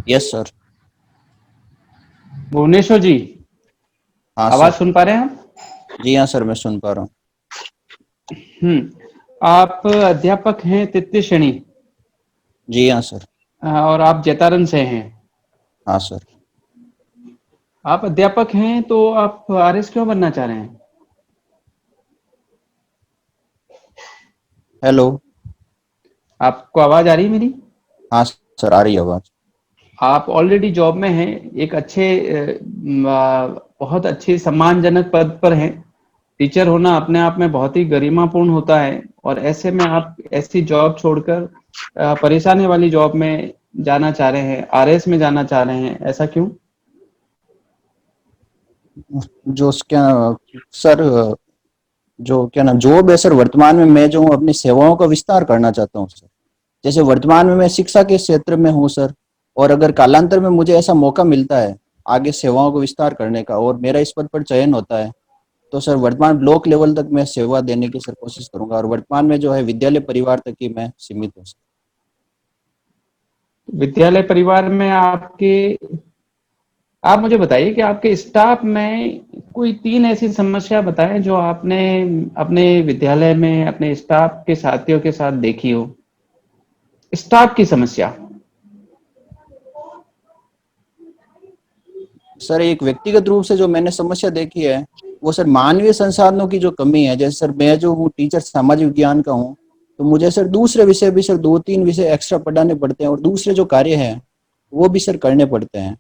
Yes sir. Bhubaneswar जी, हाँ आवाज sir. सुन पा रहे हैं आप? जी हाँ सर, मैं सुन पा रहा हूँ। आप अध्यापक हैं तृतीय श्रेणी, जी हाँ सर। और आप जैतारण से हैं। हाँ सर। आप अध्यापक हैं तो आप आरएस क्यों बनना चाह रहे हैं? हेलो। आपको आवाज आ रही है मेरी? हाँ सर, आ रही है आवाज। आप ऑलरेडी जॉब में हैं, एक अच्छे बहुत अच्छे सम्मानजनक पद पर हैं। टीचर होना अपने आप में बहुत ही गरिमापूर्ण होता है, और ऐसे में आप ऐसी जॉब छोड़कर परेशानी वाली जॉब में जाना चाह रहे हैं, आरएस में जाना चाह रहे हैं, ऐसा क्यों? जो क्या सर, जो क्या नाम जॉब है सर, वर्तमान में मैं जो हूँ अपनी सेवाओं का विस्तार करना चाहता हूँ सर। जैसे वर्तमान में मैं शिक्षा के क्षेत्र में हूँ सर, और अगर कालांतर में मुझे ऐसा मौका मिलता है आगे सेवाओं को विस्तार करने का, और मेरा इस पद पर चयन होता है, तो सर वर्तमान ब्लॉक लेवल तक मैं सेवा देने की सर कोशिश करूंगा, और वर्तमान में जो है विद्यालय परिवार तक ही मैं सीमित हूँ सर। विद्यालय परिवार में आपके, आप मुझे बताइए कि आपके स्टाफ में कोई 3 ऐसी समस्या बताएं जो आपने अपने विद्यालय में अपने स्टाफ के साथियों के साथ देखी हो। स्टाफ की समस्या। सर एक व्यक्तिगत रूप से जो मैंने समस्या देखी है, वो सर मानवीय संसाधनों की जो कमी है। जैसे सर मैं जो हूँ टीचर सामाजिक विज्ञान का हूँ, तो मुझे सर दूसरे विषय भी सर 2-3 विषय एक्स्ट्रा पढ़ाने पड़ते हैं, और दूसरे जो कार्य हैं वो भी सर करने पड़ते हैं।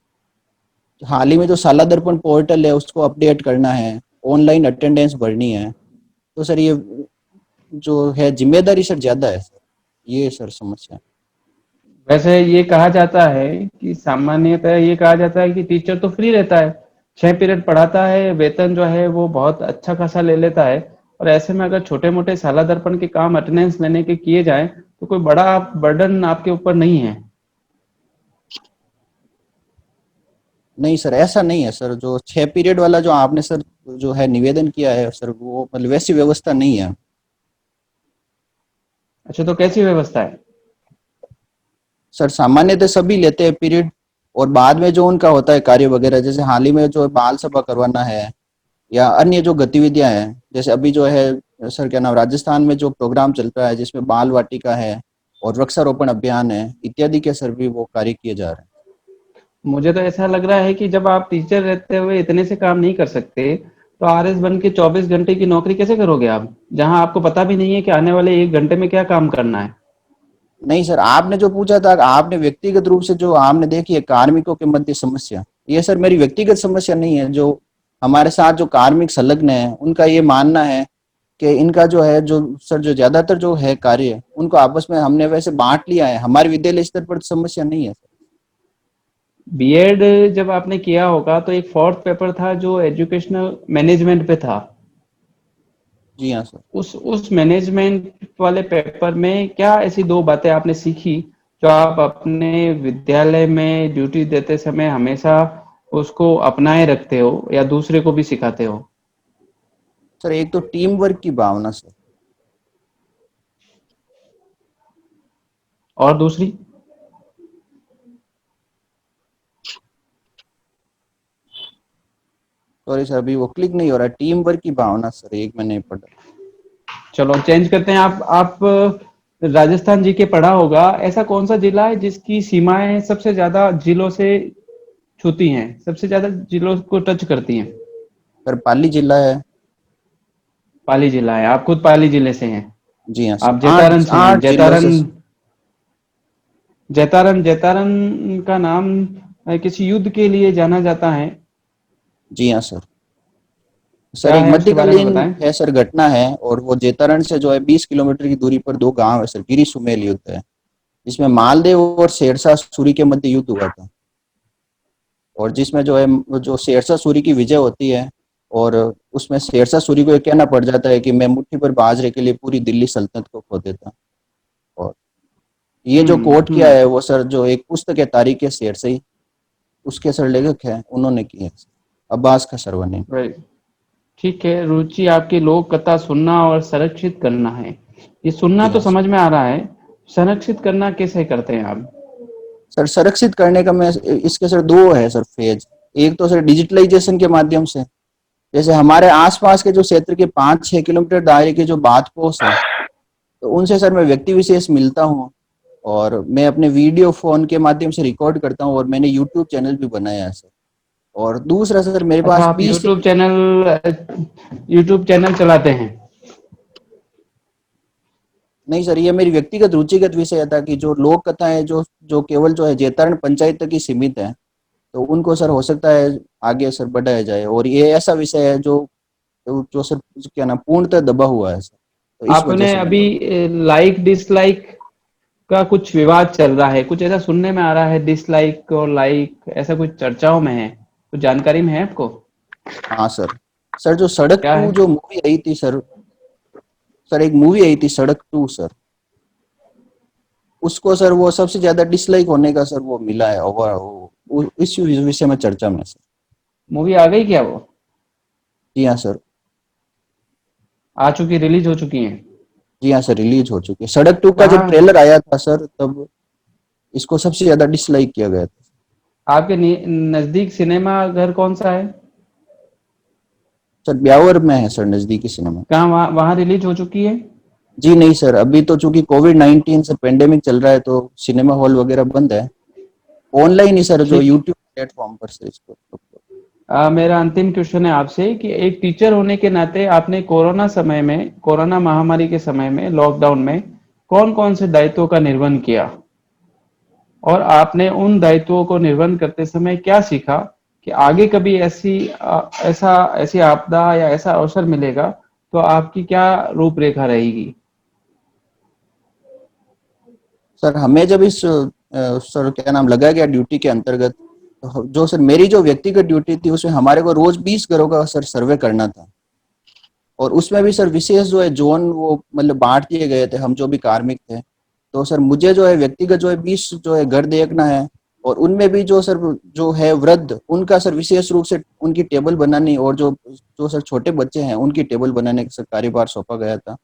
हाल ही में जो साला दर्पण पोर्टल है उसको अपडेट करना है, ऑनलाइन अटेंडेंस भरनी है, तो सर ये जो है जिम्मेदारी सर ज्यादा है सर, ये सर समस्या है। वैसे ये कहा जाता है कि सामान्यतः ये कहा जाता है कि टीचर तो फ्री रहता है, 6 पीरियड पढ़ाता है, वेतन जो है वो बहुत अच्छा खासा ले लेता है, और ऐसे में अगर छोटे मोटे साला दर्पण के काम अटेंडेंस लेने के किए जाए तो कोई बड़ा बर्डन आपके ऊपर नहीं है। नहीं सर, ऐसा नहीं है सर। जो 6 पीरियड वाला जो आपने सर जो है निवेदन किया है सर, वो मतलब वैसी व्यवस्था नहीं है। अच्छा, तो कैसी व्यवस्था है? सर सामान्यतः सभी लेते हैं पीरियड, और बाद में जो उनका होता है कार्य वगैरह, जैसे हाल ही में जो बाल सभा करवाना है या अन्य जो गतिविधियां हैं, जैसे अभी जो है सर क्या नाम राजस्थान में जो प्रोग्राम चल रहा है जिसमें बाल वाटिका है और वृक्षारोपण अभियान है इत्यादि के सर भी वो कार्य किए जा रहे हैं। मुझे तो ऐसा लग रहा है कि जब आप टीचर रहते हुए इतने से काम नहीं कर सकते, तो आरएस बन के 24 घंटे की नौकरी कैसे करोगे आप, जहां आपको पता भी नहीं है कि आने वाले 1 घंटे में क्या काम करना है? नहीं सर, आपने जो पूछा था, आपने व्यक्तिगत रूप से जो आपने देखी है कार्मिकों के मध्य समस्या, ये सर मेरी व्यक्तिगत समस्या नहीं है। जो हमारे साथ जो कार्मिक संलग्न है उनका ये मानना है कि इनका जो है जो सर जो ज्यादातर जो है कार्य उनको आपस में हमने वैसे बांट लिया है, हमारे विद्यालय स्तर पर तो समस्या नहीं है सर। बीएड जब आपने किया होगा तो एक फोर्थ पेपर था जो एजुकेशनल मैनेजमेंट पे था। जी हाँ सर। उस मैनेजमेंट वाले पेपर में क्या ऐसी 2 बातें आपने सीखी जो आप अपने विद्यालय में ड्यूटी देते समय हमेशा उसको अपनाए रखते हो या दूसरे को भी सिखाते हो? सर एक तो टीम वर्क की भावना सर। और दूसरी? सॉरी सर, अभी वो क्लिक नहीं हो रहा, टीम वर्क की भावना सर, एक मैंने पढ़ा। चलो चेंज करते हैं। आप राजस्थान जी के पढ़ा होगा, ऐसा कौन सा जिला है जिसकी सीमाएं सबसे ज्यादा जिलों से छूती हैं, सबसे ज्यादा जिलों को टच करती हैं? सर पाली जिला है। पाली जिला है। आप खुद पाली जिले से हैं? जी हाँ सर, आप आठ जैतारण से हैं? आठ जिलों से। जैतारण, जैतारण जैतारण का नाम किसी युद्ध के लिए जाना जाता है। जी हाँ सर। सर क्या एक है उसके बारे में मध्यकालीन बताएं। है सर घटना है, और वो जैतारण से जो है 20 किलोमीटर की दूरी पर दो गांव है सर, गिरी सुमेल युद्ध है, जिसमें मालदेव और शेरशाह सूरी के मध्य युद्ध हुआ था। और जिसमें जो है जो शेरशाह सूरी की विजय होती है, और उसमें शेरशाह सूरी को ये कहना पड़ जाता है कि मैं मुट्ठी भर बाजरे के लिए पूरी दिल्ली सल्तनत को खो देता। और ये जो कोट किया हम्म। है वो सर जो एक पुस्तक है तारीख है शेर से ही, उसके सर लेखक है, उन्होंने की है, अब्बास का सरवनी। राइट। ठीक है, रुचि आपकी लोक कथा सुनना और संरक्षित करना है। ये सुनना जी तो हाँ सर। समझ में आ रहा है, संरक्षित करना कैसे करते हैं आप? सर संरक्षित करने का मैं इसके सर दो है सर फेज। एक तो सर डिजिटलाइजेशन के माध्यम से, जैसे हमारे आसपास के जो क्षेत्र के 5-6 किलोमीटर दायरे के जो बात पोस्ट है, तो उनसे सर मैं व्यक्ति विशेष मिलता हूँ, और मैं अपने वीडियो फोन के माध्यम से रिकॉर्ड करता हूँ, और मैंने यूट्यूब चैनल भी बनाया है सर। और दूसरा सर मेरे अच्छा, पास आप 20 से, यूट्यूब चैनल चलाते हैं? नहीं सर, ये मेरी व्यक्तिगत रुचिगत विषय था कि जो लोक कथाएं जो जो केवल जो है जैतारण पंचायत तक ही सीमित है, तो उनको सर हो सकता है आगे सर बढ़ाया जाए, और ये ऐसा विषय है जो जो सर क्या नाम पूर्णतः दबा हुआ है सर, तो इस वजह आपने से अभी मैंने। लाइक डिसलाइक का कुछ विवाद चल रहा है, कुछ ऐसा सुनने में आ रहा है, डिसलाइक और लाइक ऐसा कुछ चर्चाओं में है, कुछ जानकारी में है आपको? हाँ सर। सर जो सड़क क्या टू है? जो मूवी आई थी सर, सर एक मूवी आई थी सड़क टू सर, उसको सर वो सबसे ज्यादा डिसलाइक होने का सर वो मिला है, और इस विषय में चर्चा में सर। मूवी आ गई क्या वो? जी हाँ सर। आ चुकी, रिलीज हो चुकी है? जी हाँ सर, रिलीज हो चुकी है। सड़क टू का जब कहाँ? ट्रेलर आया था सर, तब इसको सबसे ज्यादा डिसलाइक किया गया था। आपके नजदीक सिनेमा घर कौन सा है? सर ब्यावर में है सर, नजदीकी सिनेमा। कहाँ, वहाँ वहाँ रिलीज हो चुकी है? जी नहीं सर, अभी तो चूंकि कोविड-19 सर पेंडेमिक चल रहा है, तो सिनेमा हॉल वगैरह बंद है। ऑनलाइन ही सर, जो ठीक। यूट्यूब प्लेटफॉर्म पर सर इसको। मेरा अंतिम क्वेश्चन है आपसे कि एक टीचर होने के नाते आपने कोरोना समय में, कोरोना महामारी के समय में, लॉकडाउन में कौन कौन से दायित्वों का निर्वहन किया, और आपने उन दायित्वों को निर्वहन करते समय क्या सीखा कि आगे कभी ऐसी आपदा या ऐसा अवसर मिलेगा तो आपकी क्या रूपरेखा रहेगी? सर हमें जब इस सर क्या नाम लगाया गया ड्यूटी के अंतर्गत, तो जो सर मेरी जो व्यक्तिगत ड्यूटी थी, उसमें हमारे को रोज 20 घरों का सर सर्वे करना था। और उसमें भी सर विशेष जो है जोन वो मतलब बांट दिए गए थे, हम जो भी कार्मिक थे। तो सर मुझे जो है व्यक्तिगत जो है 20 जो है घर देखना है, और उनमें भी जो सर जो है वृद्ध, उनका सर विशेष रूप से उनकी टेबल बनानी, और जो जो सर छोटे बच्चे हैं उनकी टेबल बनाने का सर कार्यभार सौंपा गया था।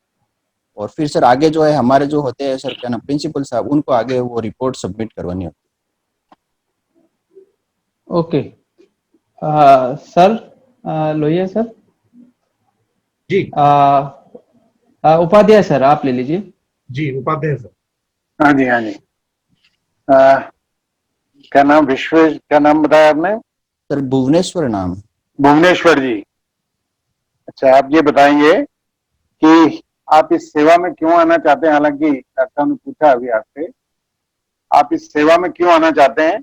और फिर सर आगे जो है हमारे जो होते हैं सर क्या नाम प्रिंसिपल साहब, उनको आगे वो रिपोर्ट सबमिट करवानी होती ओके। सर, लोहिया सर, जी। उपाध्याय सर आप ले लीजिए। जी उपाध्याय सर। हाँ जी, हाँ जी। क्या नाम, विश्वेश, क्या नाम बताया आपने? है। सर भुवनेश्वर नाम है। भुवनेश्वर जी। अच्छा, आप ये बताएंगे कि आप इस सेवा में क्यों आना चाहते हैं? हालांकि डॉक्टर ने पूछा अभी आपसे, आप इस सेवा में क्यों आना चाहते हैं?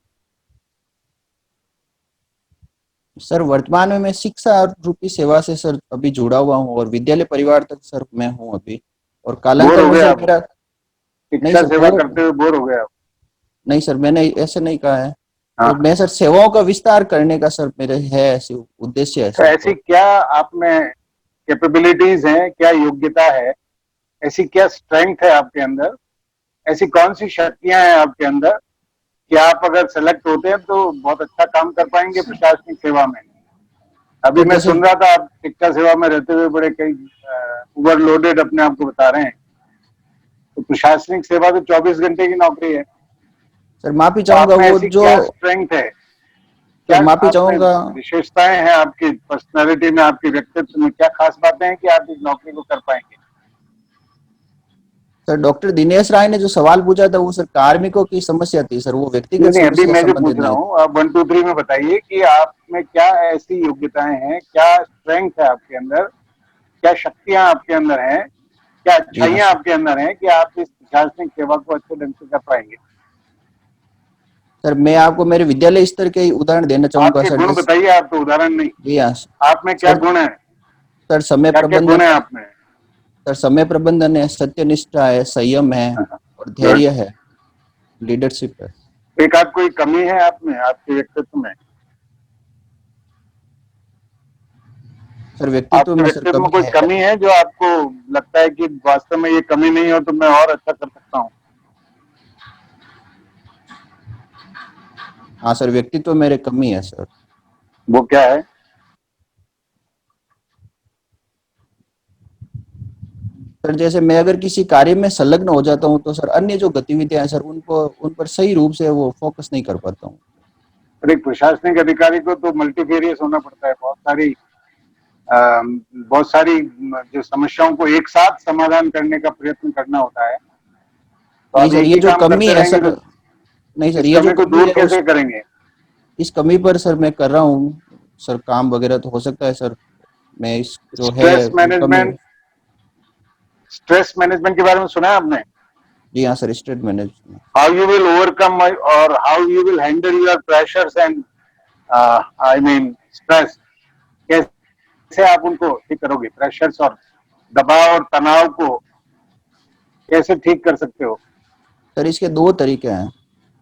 सर वर्तमान में मैं शिक्षा रूपी सेवा से सर अभी जुड़ा हुआ हूँ, और विद्यालय परिवार तक सर मैं हूँ अभी। और बोर कालांतर हो में गए सर आप? मेरा। नहीं शिक्षा सर सेवा बोर, करते हुए बोर हो गए आप? नहीं सर मैंने ऐसे नहीं कहा है। तो हाँ। मैं सर सेवाओं का विस्तार करने का सर मेरे है ऐसे उद्देश्य है तो सर। ऐसी क्या आप में कैपेबिलिटीज हैं, क्या योग्यता है, ऐसी क्या स्ट्रेंथ है आपके अंदर, ऐसी कौन सी शक्तियां हैं आपके अंदर कि आप अगर सेलेक्ट होते हैं तो बहुत अच्छा काम कर पाएंगे प्रशासनिक सेवा में? अभी सर मैं जैसे, सुन रहा था आप शिक्षा सेवा में रहते हुए बड़े कई ओवरलोडेड अपने आप को बता रहे हैं। तो प्रशासनिक सेवा तो 24 घंटे की नौकरी है। सर माफी तो चाहूंगा आप में वो ऐसी जो, क्या स्ट्रेंथ है, सर क्या माफी आप में चाहूंगा। विशेषताएं हैं, आपकी पर्सनालिटी में, आपके व्यक्तित्व में क्या खास बातें हैं कि आप इस नौकरी को कर पाएंगे? सर डॉक्टर दिनेश राय ने जो सवाल पूछा था वो सर कार्मिकों की समस्या थी सर, वो नहीं व्यक्तिगत नहीं, अभी समस्या मैं जो संबंधित पूछ रहा नहीं थी। हूँ, आप 1 2 3 में बताइए कि आप में क्या ऐसी योग्यताएं हैं, क्या स्ट्रेंथ है आपके अंदर, क्या शक्तियां आपके अंदर हैं, क्या जी हाँ अच्छाइयां सर। आपके अंदर हैं कि आप इस प्रशासनिक सेवा को अच्छे ढंग से कर पाएंगे? सर मैं आपको मेरे विद्यालय स्तर के ही उदाहरण देना चाहूंगा आपके सर, गुण जैसे। बताइए, आप तो उदाहरण नहीं। जी हाँ आप में क्या सर। गुण है, सर समय क्या क्या प्रबंधन गुण है है। आप में? सर समय प्रबंधन है, सत्यनिष्ठा है, संयम है, और गुड। धैर्य है, लीडरशिप है। एक आध कोई कमी है आप में, आपके व्यक्तित्व में? सर व्यक्तित्व आपके में सर व्यक्तित्व में कमी कोई है। कमी है जो आपको लगता है कि वास्तव में ये कमी नहीं हो तो मैं और अच्छा कर सकता हूँ? हाँ सर, व्यक्तित्व मेरे कमी है सर। वो क्या है? सर जैसे मैं अगर किसी कार्य में संलग्न हो जाता हूँ तो सर अन्य जो गतिविधियां हैं सर उन पर सही रूप से वो फोकस नहीं कर पाता हूँ। और एक प्रशासनिक अधिकारी को तो मल्टीफेरियस होना पड़ता है, बहुत सारी जो समस्याओं को एक साथ समाधान करने का प्रयत्न करना होता है। तो नहीं आप सर, एक ये ही जो काम कमी करते है रहेंगे सर, तो नहीं सर, इस ये जो कमी को कमी दूर है कैसे करेंगे? इस कमी पर सर मैं कर रहा हूँ सर काम वगैरह, तो हो सकता है सर मैं इस जो है स्ट्रेस कमी। मैनेजमेंट, स्ट्रेस मैनेजमेंट के बारे में सुना है आपने? जी हाँ sir, state management. How you will overcome और how you will handle your pressures and I mean stress, कैसे आप उनको ठीक करोगे? प्रेशर्स और दबाव और तनाव को कैसे ठीक कर सकते हो? सर इसके दो तरीके हैं,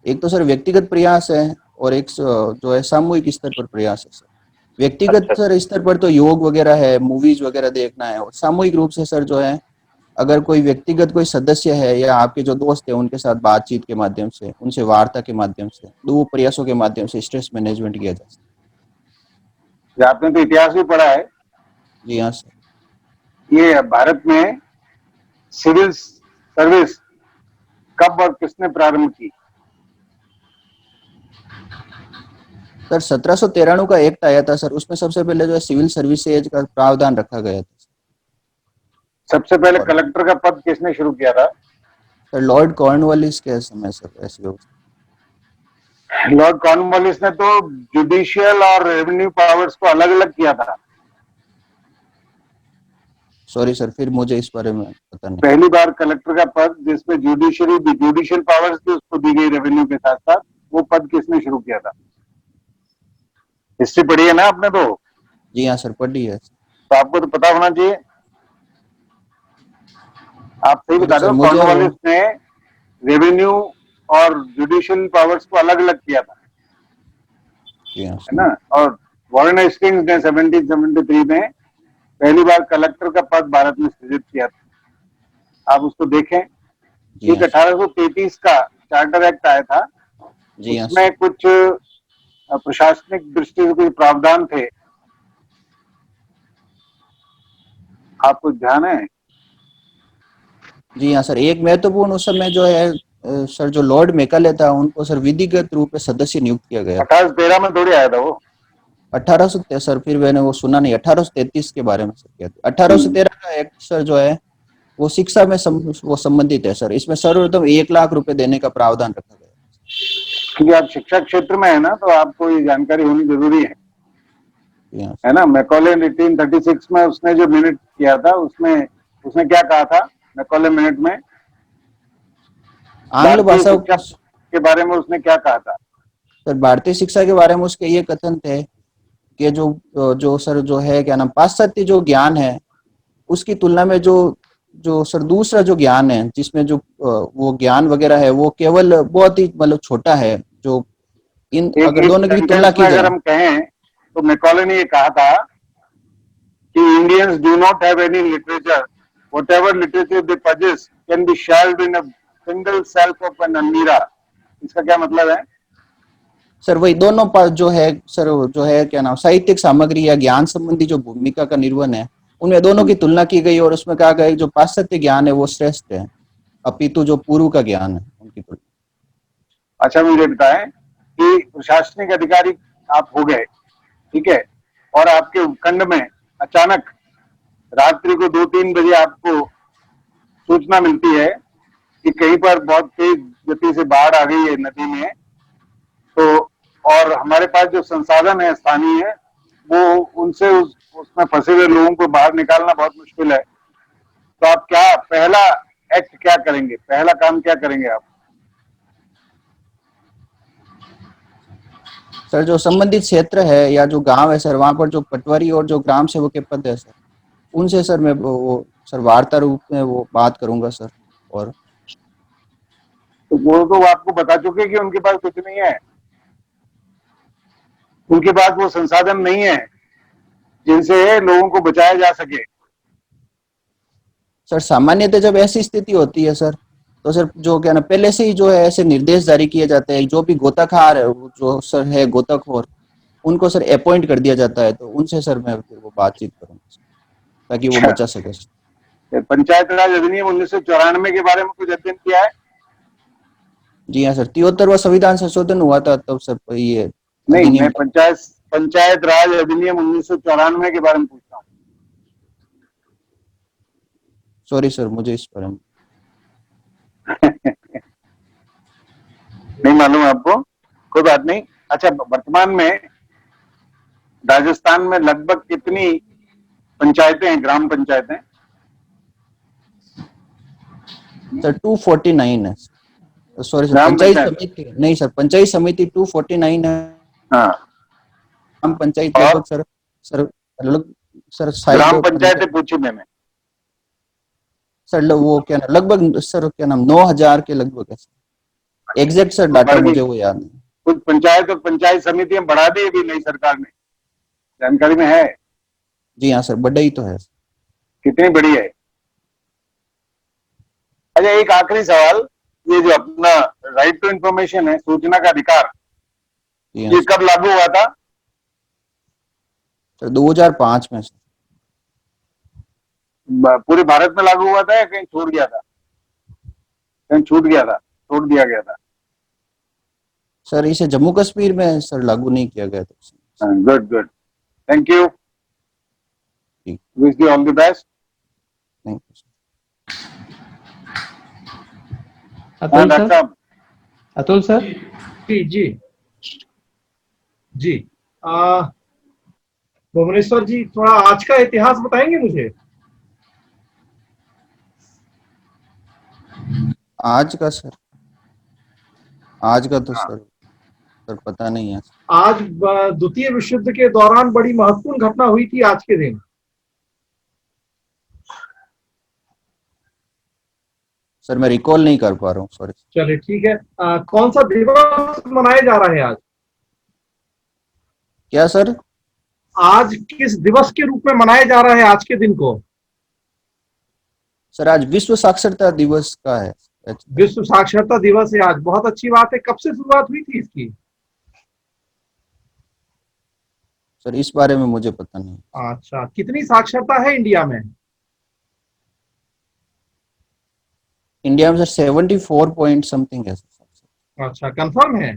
एक तो सर व्यक्तिगत प्रयास है और एक जो है सामूहिक स्तर पर प्रयास है सर। व्यक्तिगत अच्छा, सर स्तर पर तो योग वगैरह है, मूवीज वगैरह देखना है, और सामूहिक रूप से सर जो है अगर कोई व्यक्तिगत कोई सदस्य है या आपके जो दोस्त है उनके साथ बातचीत के माध्यम से, उनसे वार्ता के माध्यम से, दो प्रयासों के माध्यम से स्ट्रेस मैनेजमेंट किया जा सकता आपने तो इतिहास भी पढ़ा है। है। जी हाँ सर। ये भारत में सिविल सर्विस कब और किसने प्रारंभ की? सर 1793 का एक्ट आया था सर, उसमें सबसे पहले जो है सिविल सर्विसेज का प्रावधान रखा गया था। सबसे पहले और कलेक्टर का पद किसने शुरू किया था? सर लॉर्ड कॉर्नवालिस के समय सर ऐसी व्यवस्था। लॉर्ड कॉर्नवालिस ने तो जुडिशियल और रेवेन्यू पावर्स को अलग अलग किया था। सॉरी सर, फिर मुझे इस बारे में पता नहीं। पहली बार कलेक्टर का पद जिसमें जुडिशियल पावर्स भी उसको दी गई रेवेन्यू के साथ साथ, वो पद किसने शुरू किया था? हिस्ट्री पढ़ी है ना आपने? जी हाँ सर, पढ़ी है। तो आपको तो पता होना चाहिए। आप सही सॉरी बता रहे सर, हो, मुझे वो। कॉर्नवालिस ने रेवेन्यू और जुडिशियल पावर्स को अलग अलग किया था, जी हाँ है ना? और वॉरेन हेस्टिंग्स ने 1773 में पहली बार कलेक्टर का पद भारत में सृजित किया था। आप उसको देखें। जी एक हाँ सर। 1833 का चार्टर एक्ट आया था, जी हाँ उसमें सर। कुछ प्रशासनिक दृष्टि से कुछ प्रावधान थे, आपको ध्यान है? जी हाँ सर, एक महत्वपूर्ण उस समय जो है सर जो लॉर्ड मेकाले था उनको सर विधिगत रूप में सदस्य नियुक्त किया गया था। 1813 में थोड़ी आया था वो। 1800 सर, फिर मैंने वो सुना नहीं, 1833 के बारे में सर क्या था। 1813 का एक्ट सर जो है वो शिक्षा में वो संबंधित है सर, इसमें सर्वप्रथम 1 लाख रुपए देने का प्रावधान रखा गया। क्योंकि आप शिक्षा क्षेत्र में है ना, तो आपको ये जानकारी होनी जरूरी जी हाँ है ना? मैकॉले 1836 में उसने जो मिनट किया था, उसमें उसने क्या कहा था? मैकॉले मिनट में आंग्ल भारतीय भाषा शिक्षा के बारे में उसने क्या कहा था? सर, भारतीय शिक्षा के बारे में उसके ये कथन थे कि जो जो सर जो है क्या नाम पाश्चात्य जो ज्ञान है उसकी तुलना में जो जो सर दूसरा जो ज्ञान है जिसमें जो वो ज्ञान वगैरह है वो केवल बहुत ही मतलब छोटा है, जो इन एक अगर एक दोनों की तुलना सेंटेंस में की अगर जाए। हम कहें तो मैकॉले ने ये कहा था कि Indians do not have any literature, whatever literature they possess can be shelved in a single shelf of an अलमीरा। इसका क्या मतलब है? सर वही दोनों पास जो है सर जो है क्या नाम साहित्यिक सामग्री या ज्ञान संबंधी जो भूमिका का निर्वहन है उनमें दोनों की तुलना की गई और उसमें कहा गया जो पाश्चात्य ज्ञान है वो श्रेष्ठ है अपितु जो पूर्व का ज्ञान है उनकी तुलना। अच्छा, मुझे बताएं कि प्रशासनिक अधिकारी आप हो गए, ठीक है, और आपके उपखंड में अचानक रात्रि को 2-3 बजे आपको सूचना मिलती है कि कहीं पर बहुत तेज गति से बाढ़ आ गई है नदी में, तो और हमारे पास जो संसाधन है स्थानीय, वो उनसे उसमें फंसे हुए लोगों को बाहर निकालना बहुत मुश्किल है, तो आप क्या पहला एक्ट क्या करेंगे? पहला काम क्या करेंगे आप? सर जो संबंधित क्षेत्र है या जो गांव है सर वहां पर जो पटवारी और जो ग्राम सेवक के पद है सर उनसे सर मैं वो सर वार्ता रूप में वो बात करूंगा सर। और तो वो तो आपको बता चुके कि उनके पास कुछ नहीं है, उनके पास वो संसाधन नहीं है जिनसे लोगों को बचाया जा सके। सर सामान्यतः जब ऐसी स्थिति होती है सर तो सर जो क्या ना पहले से ही जो है ऐसे निर्देश जारी किए जाते हैं, जो भी गोताखोर है वो जो सर है गोताखोर उनको सर अपॉइंट कर दिया जाता है, तो उनसे सर मैं फिर वो बातचीत करूंगा सर, ताकि वो अच्छा, बचा सके सर। पंचायत राज अधिनियम 1994 के बारे में कुछ अध्ययन किया है? जी हाँ सर, 73वां संविधान संशोधन हुआ था तब सर ये नहीं, अधिनियम। मैं पंचायत राज अधिनियम 1994 के बारे में पूछ रहा हूँ। सॉरी सर, मुझे इस पर नहीं मालूम आपको? कोई बात नहीं। अच्छा, वर्तमान में राजस्थान में लगभग कितनी पंचायतें हैं, ग्राम पंचायतें? सर 249 है। सॉरी सर, ग्राम पंचायत पंचायत। समिति नहीं सर, पंचायत समिति 249 है। हाँ, ग्राम पंचायत और लगभग सर लगभग सर शायद ग्राम पंचायतें पूछी मैंने। सर वो क्या ना लगभग सर क्या नाम 9,000 के लगभग है सर। एग्जैक्ट सर डाटा बढ़ गई। मुझे वो याद नहीं। कुछ पंचायत और पंचायत समितियां बढ़ा दी अभी नई सरकार ने, जानकारी में है? जी हाँ सर, बड़ा ही तो है। कितनी बड़ी है? अच्छा, एक आखिरी सवाल, ये जो अपना राइट टू इंफॉर्मेशन है, सूचना का अधिकार, जी हाँ ये सर। कब लागू हुआ था? सर 2005 में सर। पूरे भारत में लागू हुआ था या कहीं छूट गया था? कहीं छूट गया था, छोड़ दिया गया था? सर इसे जम्मू कश्मीर में सर लागू नहीं किया गया था। गुड गुड, थैंक यू, ठीक। Wish you all the best. Thank you. Atul doctor sir, साहब। अतुल सर। जी जी जी। भुवनेश्वर जी, थोड़ा आज का इतिहास बताएंगे मुझे? आज का सर, आज का तो सर पता नहीं है। आज द्वितीय विश्व युद्ध के दौरान बड़ी महत्वपूर्ण घटना हुई थी आज के दिन। सर मैं रिकॉल नहीं कर पा रहा हूँ, सॉरी। चलिए ठीक है। कौन सा दिवस मनाया जा रहा है आज? क्या सर? आज किस दिवस के रूप में मनाया जा रहा है आज के दिन को? सर आज विश्व साक्षरता दिवस का है। विश्व साक्षरता दिवस है आज, बहुत अच्छी बात है। कब से शुरुआत हुई थी इसकी? सर इस बारे में मुझे पता नहीं। अच्छा, कितनी साक्षरता है इंडिया में? इंडिया में सर 74 पॉइंट समथिंग है सर। अच्छा, कंफर्म है?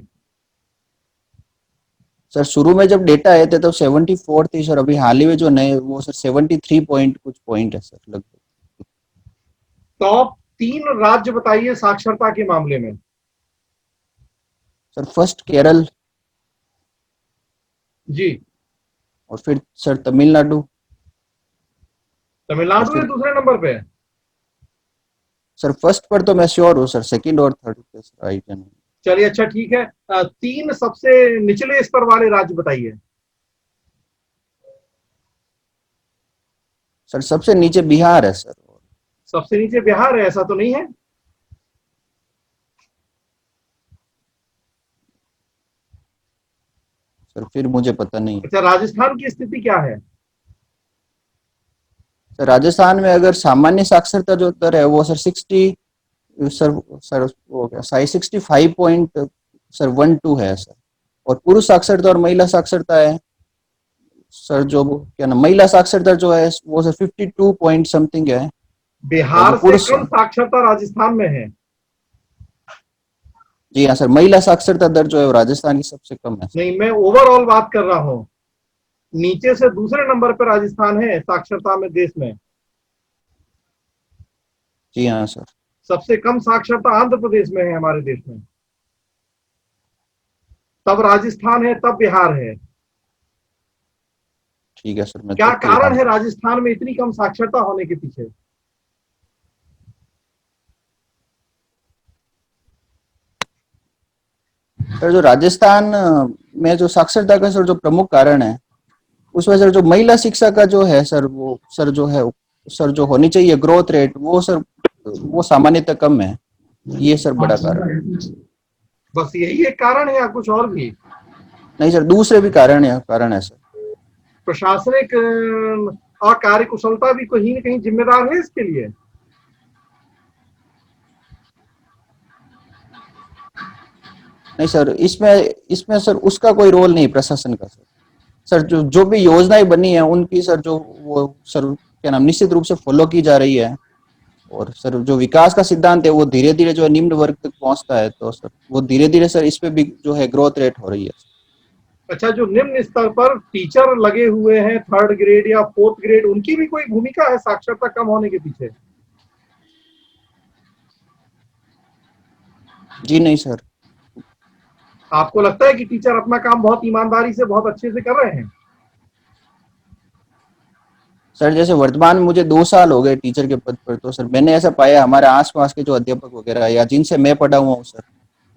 सर शुरू में जब डेटा आए थे तब 74 थी सर, अभी हाल ही में जो नए वो सर 73 पॉइंट कुछ पॉइंट है सर लगभग। टॉप 3 राज्य बताइए साक्षरता के मामले में। सर फर्स्ट केरल, जी। और फिर सर तमिलनाडु। तमिलनाडु है दूसरे नंबर पे? सर फर्स्ट पर तो मैं श्योर हूँ सर, सेकंड और थर्ड पे सर आइडिया नहीं। चलिए अच्छा ठीक है। 3 सबसे निचले स्तर वाले राज्य बताइए। सर सबसे नीचे बिहार है सर। सबसे नीचे बिहार है? ऐसा तो नहीं है। सर फिर मुझे पता नहीं। अच्छा, राजस्थान की स्थिति क्या है? सर राजस्थान में अगर सामान्य साक्षरता जो दर है वो सर 60 सर वो क्या 65 पॉइंट सर 12 है सर, और पुरुष साक्षरता और महिला साक्षरता है सर जो क्या ना महिला साक्षरता जो है वो सर 52 पॉइंट समथिंग है। बिहार से पुरुष, कम साक्षरता राजस्थान में है? जी हाँ सर, महिला साक्षरता दर जो है वो राजस्थान की सबसे कम है। नहीं, मैं ओवरऑल बात कर रहा हूं। नीचे से दूसरे नंबर पर राजस्थान है साक्षरता में देश में। जी हाँ सर। सबसे कम साक्षरता आंध्र प्रदेश में है हमारे देश में, तब राजस्थान है, तब बिहार है। ठीक है सर, मैं क्या तथ्य कारण है बता- राजस्थान में इतनी कम साक्षरता होने के पीछे? सर जो राजस्थान में जो साक्षरता का सर जो प्रमुख कारण है उसमें सर जो महिला शिक्षा का जो है सर वो सर जो है सर जो होनी चाहिए ग्रोथ रेट वो सर वो सामान्यतः कम है, ये सर बड़ा कारण है। बस यही एक कारण है या कुछ और भी? नहीं सर, दूसरे भी कारण है सर। प्रशासनिक अकार्यकुशलता भी कहीं न कहीं जिम्मेदार है इसके लिए? नहीं सर, इसमें इसमें सर उसका कोई रोल नहीं प्रशासन का सर। सर जो जो भी योजनाएं बनी है उनकी सर जो वो सर क्या नाम निश्चित रूप से फॉलो की जा रही है। और सर जो विकास का सिद्धांत है वो धीरे धीरे जो है निम्न वर्ग तक पहुंचता है, तो सर वो धीरे धीरे सर इस पे भी जो है ग्रोथ रेट हो रही है। अच्छा, जो निम्न स्तर पर टीचर लगे हुए हैं 3rd ग्रेड या 4th ग्रेड, उनकी भी कोई भूमिका है साक्षरता कम होने के पीछे? जी नहीं सर। आपको लगता है कि टीचर अपना काम बहुत ईमानदारी से, बहुत अच्छे से कर रहे हैं? सर जैसे वर्तमान में मुझे 2 साल हो गए टीचर के पद पर, तो सर मैंने ऐसा पाया हमारे आसपास के जो अध्यापक वगैरह या जिनसे मैं पढ़ा हुआ हूँ सर,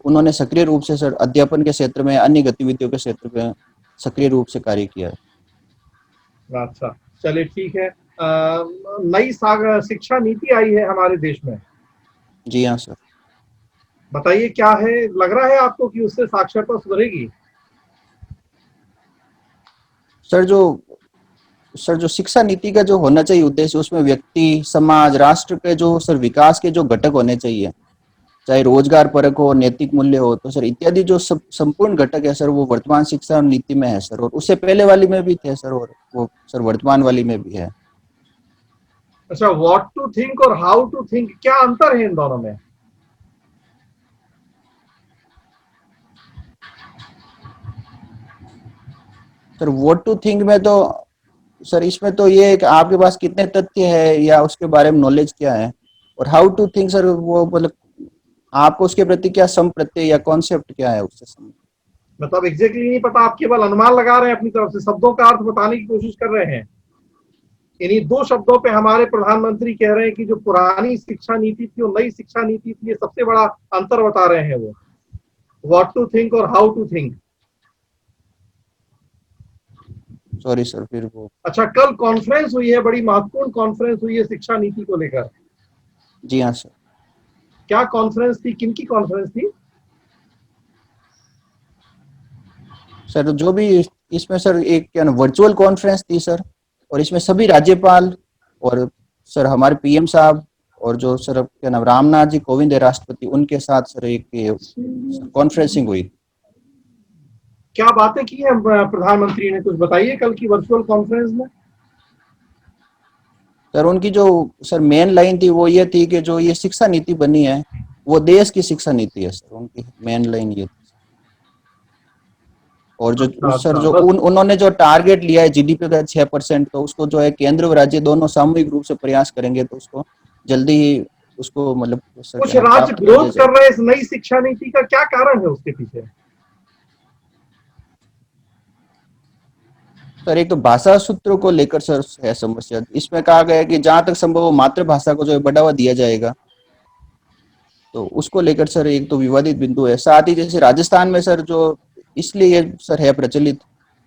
उन्होंने सक्रिय रूप से सर अध्यापन के क्षेत्र में, अन्य गतिविधियों के क्षेत्र में सक्रिय रूप से कार्य किया है। अच्छा, चलिए ठीक है। नई शिक्षा नीति आई है हमारे देश में, जी हाँ सर। बताइए क्या है, लग रहा है आपको कि उससे साक्षरता सुधरेगी? सर जो शिक्षा नीति का जो होना चाहिए उद्देश्य, उसमें व्यक्ति, समाज, राष्ट्र के जो सर विकास के जो घटक होने चाहिए, चाहे रोजगार परक हो, नैतिक मूल्य हो, तो सर इत्यादि जो सब संपूर्ण घटक है सर, वो वर्तमान शिक्षा नीति में है सर, और उससे पहले वाली में भी थे सर, और वो सर वर्तमान वाली में भी है। अच्छा, व्हाट टू थिंक और हाउ टू थिंक, क्या अंतर है इन दोनों में? सर व्हाट टू थिंक में तो सर इसमें तो ये है कि आपके पास कितने तथ्य है या उसके बारे में नॉलेज क्या है, और हाउ टू थिंक सर वो मतलब आपको उसके प्रति क्या संप्रत्यय या कॉन्सेप्ट क्या है उससे मतलब एग्जैक्टली नहीं पता, आप केवल अनुमान लगा रहे हैं अपनी तरफ से, शब्दों का अर्थ बताने की कोशिश कर रहे हैं। इन्हीं 2 शब्दों पे हमारे प्रधानमंत्री कह रहे हैं कि जो पुरानी शिक्षा नीति थी और नई शिक्षा नीति थी, ये सबसे बड़ा अंतर बता रहे हैं वो, व्हाट टू थिंक और how to think. Sorry sir फिर वो। अच्छा, कल कॉन्फ्रेंस हुई है, बड़ी महत्वपूर्ण कॉन्फ्रेंस हुई है शिक्षा नीति को लेकर। जी हाँ सर। क्या कॉन्फ्रेंस थी, किनकी कॉन्फ्रेंस थी? सर जो भी इसमें सर एक क्या ना वर्चुअल कॉन्फ्रेंस थी सर, और इसमें सभी राज्यपाल और सर हमारे पीएम साहब और जो सर क्या नाम रामनाथ जी कोविंद है राष्ट्रपति, उनके साथ सर एक कॉन्फ्रेंसिंग हुई। क्या बातें की हैं प्रधानमंत्री ने, कुछ बताइए कल की वर्चुअल कॉन्फ्रेंस में। सर उनकी जो सर मेन लाइन थी वो ये थी कि जो ये शिक्षा नीति बनी है वो देश की शिक्षा नीति है सर, उनकी मेन लाइन ये थी। और जो अच्छा सर अच्छा, जो बस उन्होंने जो टारगेट लिया है जीडीपी का 6%, तो उसको जो है केंद्र और राज्य दोनों सामूहिक रूप से प्रयास करेंगे तो उसको जल्दी ही उसको मतलब सर कुछ क्या नाम राज्य प्राप्त कर लिया विरोध कर जाएगा। रहे हैं इस नई शिक्षा नीति का, क्या कारण है उसके पीछे? सर एक तो भाषा सूत्रों को लेकर सर है समस्या, इसमें कहा गया है कि जहां तक संभव हो मातृभाषा को जो है बढ़ावा दिया जाएगा, तो उसको लेकर सर एक तो विवादित बिंदु है। साथ ही जैसे राजस्थान में सर जो इसलिए ये सर है प्रचलित,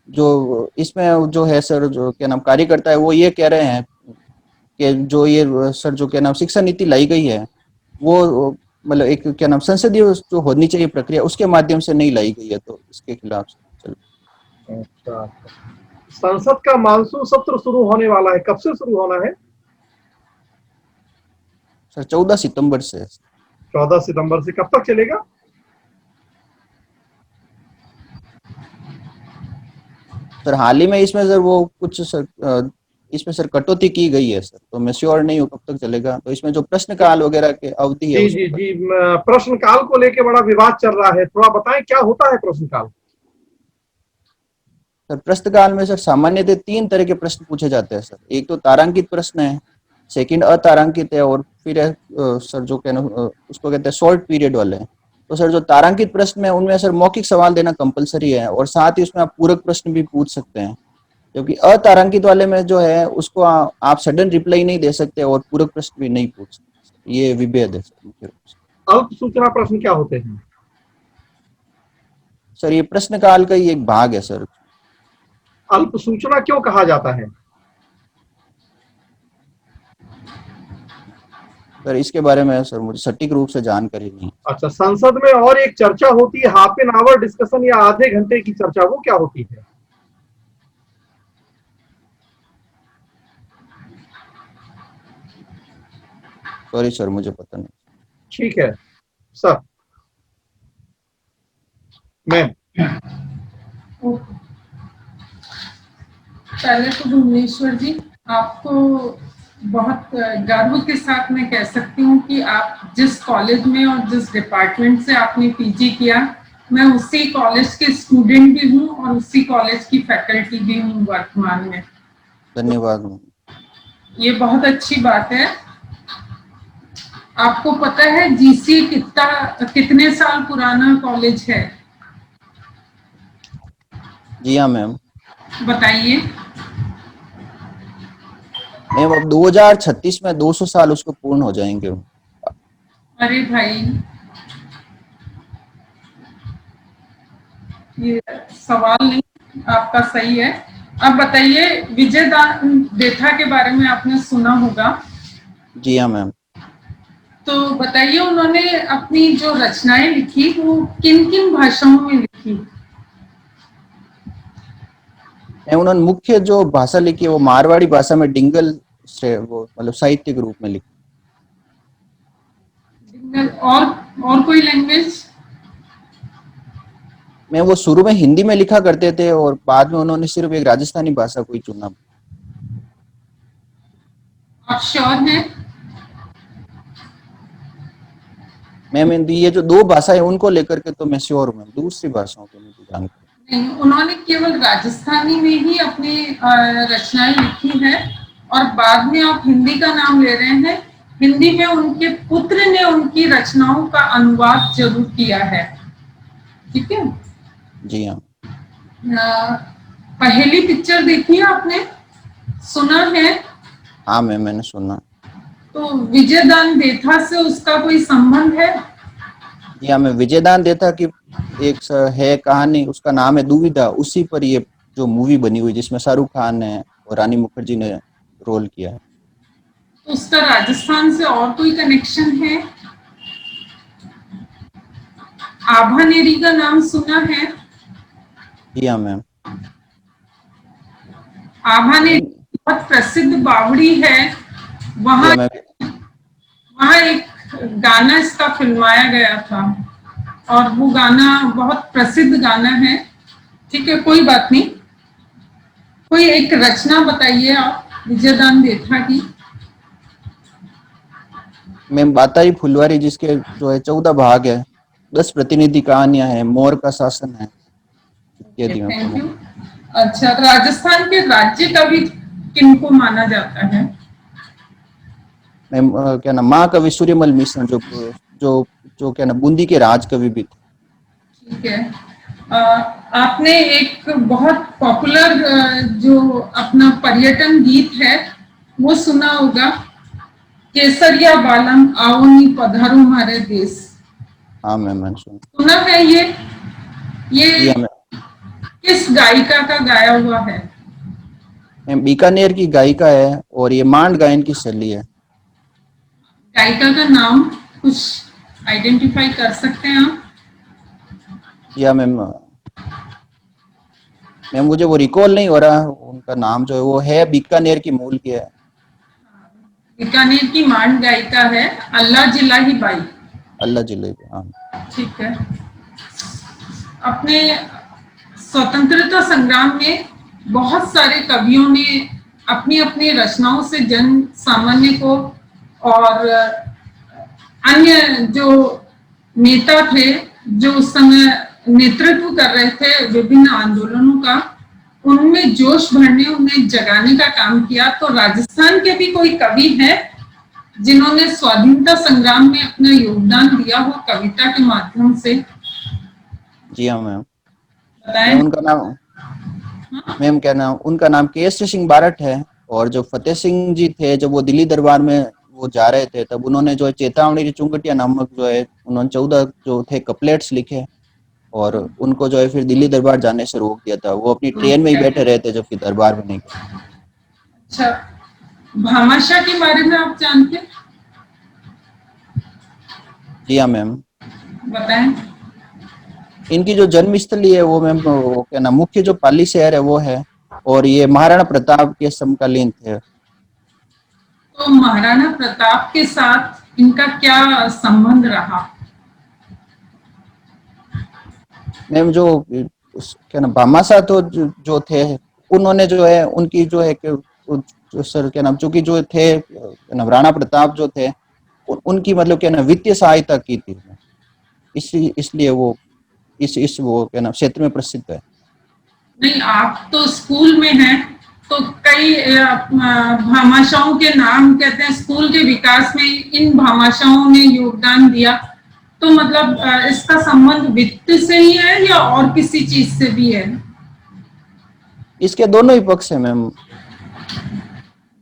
जो इसमें जो है सर जो क्या नाम कार्यकर्ता है वो ये कह रहे हैं कि जो ये सर जो क्या नाम शिक्षा नीति लाई गई है वो मतलब एक क्या नाम संसदीय जो होनी चाहिए प्रक्रिया उसके माध्यम से नहीं लाई गई है, तो इसके खिलाफ चल। अच्छा, संसद का मानसून सत्र शुरू होने वाला है, कब से शुरू होना है? सर 14 सितंबर से। 14 सितंबर से, कब तक चलेगा? सर हाल ही में इसमें सर वो कुछ सर इसमें सर कटौती की गई है सर, तो मैं श्योर नहीं हूँ कब तक चलेगा, तो इसमें जो प्रश्नकाल वगैरह के अवधि है जी उसको जी जी, प्रश्नकाल को लेकर बड़ा विवाद चल रहा है, थोड़ा बताएं क्या होता है प्रश्नकाल? सर प्रश्नकाल में सर सामान्यतः 3 तरह के प्रश्न पूछे जाते हैं सर। एक तो तारांकित प्रश्न है, सेकंड अतारांकित है, और फिर है सर जो कहना उसको कहते हैं शॉर्ट पीरियड वाले हैं। तो सर जो तारांकित प्रश्न है उनमें सर मौखिक सवाल देना कंपलसरी है, और साथ ही उसमें आप पूरक प्रश्न भी पूछ सकते हैं, क्योंकि अतारांकित वाले में जो है उसको आप सडन रिप्लाई नहीं दे सकते और पूरक प्रश्न भी नहीं पूछ सकते, ये विभेद है सर मुख्य रूप से। अल्प सूचना प्रश्न क्या होते हैं? सर ये प्रश्न काल का ही एक भाग है सर। अल्प सूचना क्यों कहा जाता है? सर इसके बारे में सर मुझे सटीक रूप से जानकारी नहीं है। अच्छा, संसद में और एक चर्चा होती है, हाफ एन आवर डिस्कशन या आधे घंटे की चर्चा, वो क्या होती है? सॉरी सर मुझे पता नहीं। ठीक है सर, मैम। पहले तो भुवनेश्वर जी, आपको बहुत गर्व के साथ मैं कह सकती हूँ कि आप जिस कॉलेज में और जिस डिपार्टमेंट से आपने पीजी किया, मैं उसी कॉलेज के स्टूडेंट भी हूँ और उसी कॉलेज की फैकल्टी भी हूँ वर्तमान में। धन्यवाद मैम। ये बहुत अच्छी बात है। आपको पता है जीसी कितने साल पुराना कॉलेज है? जी हाँ मैम। बताइए। मैम अब 2036 में 200 साल उसको पूर्ण हो जाएंगे। अरे भाई, ये सवाल नहीं, आपका सही है। अब बताइए, विजय देथा के बारे में आपने सुना होगा। जी हाँ मैम। तो बताइए, उन्होंने अपनी जो रचनाएं लिखी वो किन किन भाषाओं में लिखी? मैम उन्होंने मुख्य जो भाषा लिखी है वो मारवाड़ी भाषा में डिंगल से वो मतलब साहित्य के रूप में लिखी। और कोई लैंग्वेज? मैं वो शुरू में हिंदी में लिखा करते थे और बाद में उन्होंने सिर्फ एक राजस्थानी भाषा को ही चुना। आप श्योर हैं? मैम ये जो दो भाषाएं उनको लेकर के तो मैं श्योर हूँ मैम, दूसरी भाषाओं के मुझे जानकारी नहीं, उन्होंने केवल राजस्थानी में ही अपनी रचनाएं लिखी है और बाद में आप हिंदी का नाम ले रहे हैं। हिंदी में उनके पुत्र ने उनकी रचनाओं का अनुवाद जरूर किया है। ठीक है। जी हाँ। पहली पिक्चर देखी है आपने? सुना है? हाँ मैम मैंने सुना। तो विजयदान देथा से उसका कोई संबंध है? जी हाँ मैं विजयदान देथा की एक है कहानी, उसका नाम है दुविधा, उसी पर ये जो मूवी बनी हुई जिसमें शाहरुख खान ने और रानी मुखर्जी ने रोल किया है। तो उसका राजस्थान से और कोई कनेक्शन है? आभानेरी का नाम सुना है? जी हाँ मैम। आभानेरी बहुत प्रसिद्ध बावड़ी है। वहां एक गाना इसका फिल्माया गया था और वो गाना बहुत प्रसिद्ध गाना है। ठीक है, कोई बात नहीं। कोई एक रचना बताइए आप विजयदान देथा की। मैम बाताई फुलवारी, जिसके जो है 14 भाग है, 10 प्रतिनिधि कहानियां हैं, मोर का शासन है इत्यादि में थैंक प्रमुख। यू। अच्छा, राजस्थान के राज्य कवि किनको माना जाता है? मैम क्या नाम, महाकवि सूर्यमल मिश्र जो जो जो क्या नाम बूंदी के राज कवि भी थे। ठीक है। आपने एक बहुत पॉपुलर जो अपना पर्यटन गीत है वो सुना होगा, केसरिया बालम आओनी पधारो हमारे देश। हाँ मैम मैंने सुना। सुना है ये जी हाँ किस गायिका का गाया हुआ है? मैम बीकानेर की गायिका है और ये मांड गायन की शैली है। गायिका का नाम कुछ आइडेंटिफाई कर सकते हैं आप? या मैम मैम मुझे वो रिकॉल नहीं हो रहा उनका नाम, जो है वो है बीकानेर की मूल की है। बीकानेर की मांड गायिका है अल्लाह जिलाही बाई। अल्लाह जिले। हाँ ठीक है। अपने स्वतंत्रता संग्राम में बहुत सारे कवियों ने अपनी अपनी रचनाओं से जन सामान्य को और अन्य जो नेता थे जो उस समय नेतृत्व कर रहे थे विभिन्न आंदोलनों का, उनमें जोश भरने, उन्हें जगाने का काम किया। तो राजस्थान के भी कोई कवि हैं जिन्होंने स्वाधीनता संग्राम में अपना योगदान दिया हो कविता के माध्यम से? जी हाँ मैम। बताएं। उनका नाम मैम क्या नाम, उनका नाम केसरी सिंह बारठ है। और जो फतेह सिंह जी थे, जब वो दिल्ली दरबार में वो जा रहे थे, तब उन्होंने जो है चेतावनी की चुंगटिया नामक जो है उन्होंने 14 जो थे कपलेट्स लिखे और उनको जो है फिर दिल्ली दरबार जाने से रोक दिया था। वो अपनी ट्रेन में ही बैठे रहे थे जबकि दरबार में नहीं गए। अच्छा, भामाशाह के बारे में आप जानते हैं? जी हाँ मैम। बताएं। इनकी जो जन्मस्थली है वो मैम वो क्या नाम मुख्य जो पाली शहर है वो है, और ये महाराणा प्रताप के समकालीन थे। तो महाराणा प्रताप के साथ इनका क्या संबंध रहा? मैम जो क्या नाम भामाशाह तो जो थे, उन्होंने जो है उनकी जो है जो सर क्या नाम, चूंकि जो थे राणा प्रताप जो थे, उनकी मतलब क्या नाम वित्तीय सहायता की थी, इसलिए वो इस वो क्या नाम क्षेत्र में प्रसिद्ध है। नहीं, आप तो स्कूल में हैं, तो कई भामाशाहों के नाम कहते हैं, स्कूल के विकास में इन भामाशाहों ने योगदान दिया, तो मतलब इसका संबंध वित्त से ही है या और किसी चीज से भी है? इसके दोनों ही पक्ष है मैम।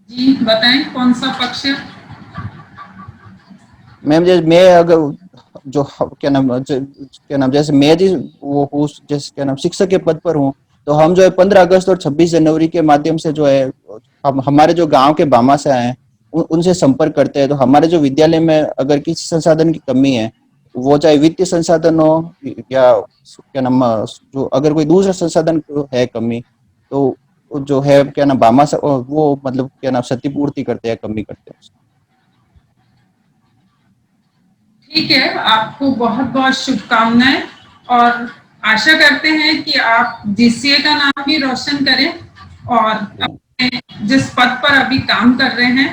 जी बताएं, कौन सा पक्ष है? मैम जैसे मैं अगर जो क्या नाम जैसे मैं जिस वो हूँ, जैसे क्या नाम शिक्षक के पद पर हूँ, तो हम जो है 15 अगस्त और 26 जनवरी के माध्यम से जो है हम हमारे जो गांव के भामाशाह हैं उनसे संपर्क करते हैं। तो हमारे जो विद्यालय में अगर किसी संसाधन की कमी है, वो चाहे वित्तीय संसाधन हो या क्या नाम जो अगर कोई दूसरा संसाधन है कमी, तो जो है क्या नाम भामाशाह वो मतलब क्या नाम क्षतिपूर्ति करते हैं, कमी करते हैं। ठीक है, आपको बहुत बहुत शुभकामनाएं, और आशा करते हैं कि आप जीसीए का नाम भी रोशन करें और अपने जिस पद पर अभी काम कर रहे हैं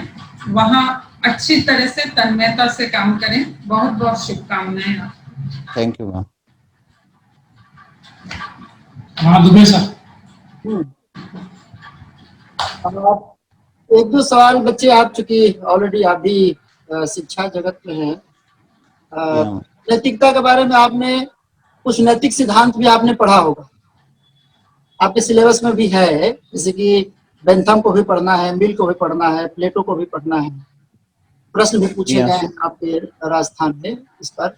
वहां अच्छी तरह से तन्मयता से काम करें। बहुत बहुत शुभकामनाएं आपको। Thank you ma'am. हाँ दुबे सर। अब एक दो सवाल बच्चे, आप चूंकि ऑलरेडी आप भी शिक्षा जगत में हैं, नैतिकता के बारे में आपने कुछ नैतिक सिद्धांत भी आपने पढ़ा होगा, आपके सिलेबस में भी है, जैसे कि बेंथम को भी पढ़ना है, मिल को भी पढ़ना है, प्लेटो को भी पढ़ना है, प्रश्न भी पूछे गए हैं आपके राजस्थान में इस पर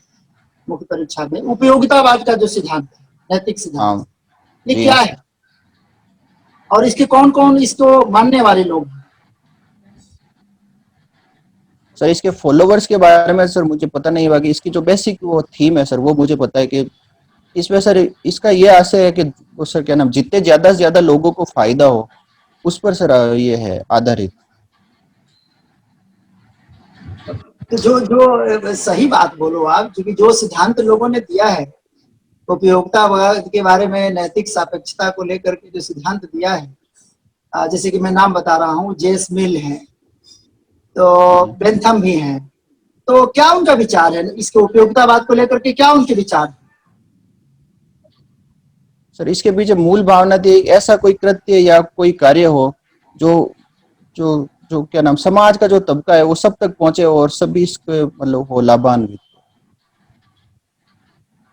मुख्य परीक्षा में। उपयोगितावाद का जो सिद्धांत है, नैतिक सिद्धांत, ये क्या है और इसके कौन कौन इसको मानने वाले लोग हैं? सर इसके फॉलोवर्स के बारे में सर मुझे पता नहीं, बाकी इसकी जो बेसिक वो थीम है सर वो मुझे पता है कि इसमें सर इसका ये आशय है कि वो सर क्या नाम जितने ज्यादा से ज्यादा लोगों को फायदा हो उस पर सर ये है आधारित। तो जो सही बात बोलो आप, क्योंकि जो सिद्धांत लोगों ने दिया है उपयोगितावाद के बारे में, नैतिक सापेक्षता को लेकर के जो सिद्धांत दिया है, जैसे कि मैं नाम बता रहा हूँ, जेस मिल है, तो बेंथम भी हैं, तो क्या उनका विचार है इसके उपयोगितावाद को लेकर के, क्या उनके विचार है? सर इसके पीछे मूल भावना थी ऐसा कोई कृत्य या कोई कार्य हो जो जो जो क्या नाम समाज का जो तबका है वो सब तक पहुंचे और सभी इसके मतलब हो लाभान्वित।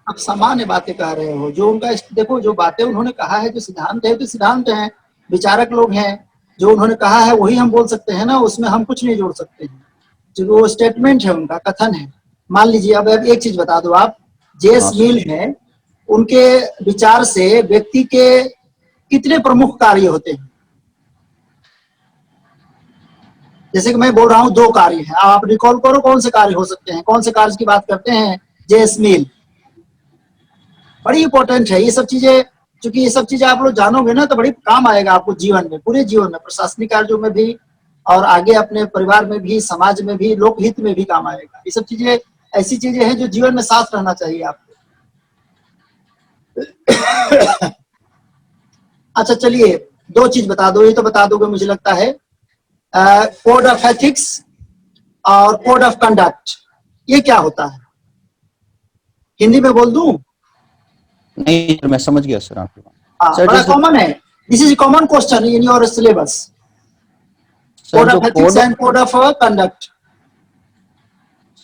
आप सामान्य बातें कह रहे हो, जो उनका देखो जो बातें उन्होंने कहा है, जो सिद्धांत है तो सिद्धांत है, विचारक लोग हैं, जो उन्होंने कहा है वही हम बोल सकते हैं ना, उसमें हम कुछ नहीं जोड़ सकते हैं, जो वो स्टेटमेंट है, उनका कथन है। मान लीजिए अब एक चीज बता दो आप, जेस मिल है, उनके विचार से व्यक्ति के कितने प्रमुख कार्य होते हैं? जैसे कि मैं बोल रहा हूँ 2 कार्य हैं, आप रिकॉल करो कौन से कार्य हो सकते हैं, कौन से कार्य की बात करते हैं जेस मिल? बड़ी इंपॉर्टेंट है ये सब चीजें, क्योंकि ये सब चीजें आप लोग जानोगे ना तो बड़ी काम आएगा आपको जीवन में, पूरे जीवन में, प्रशासनिक कार्यों में भी और आगे अपने परिवार में भी, समाज में भी, लोकहित में भी काम आएगा। ये सब चीजें ऐसी चीजें हैं जो जीवन में साथ रहना चाहिए आपको। अच्छा चलिए 2 चीज बता दो, ये तो बता दोगे मुझे लगता है, कोड ऑफ एथिक्स और कोड ऑफ कंडक्ट, ये क्या होता है? हिंदी में बोल दूं? नहीं मैं समझ गया सर आपकी बात। सर बड़ा कॉमन है, this is common question in your syllabus, code of ethics and code of conduct.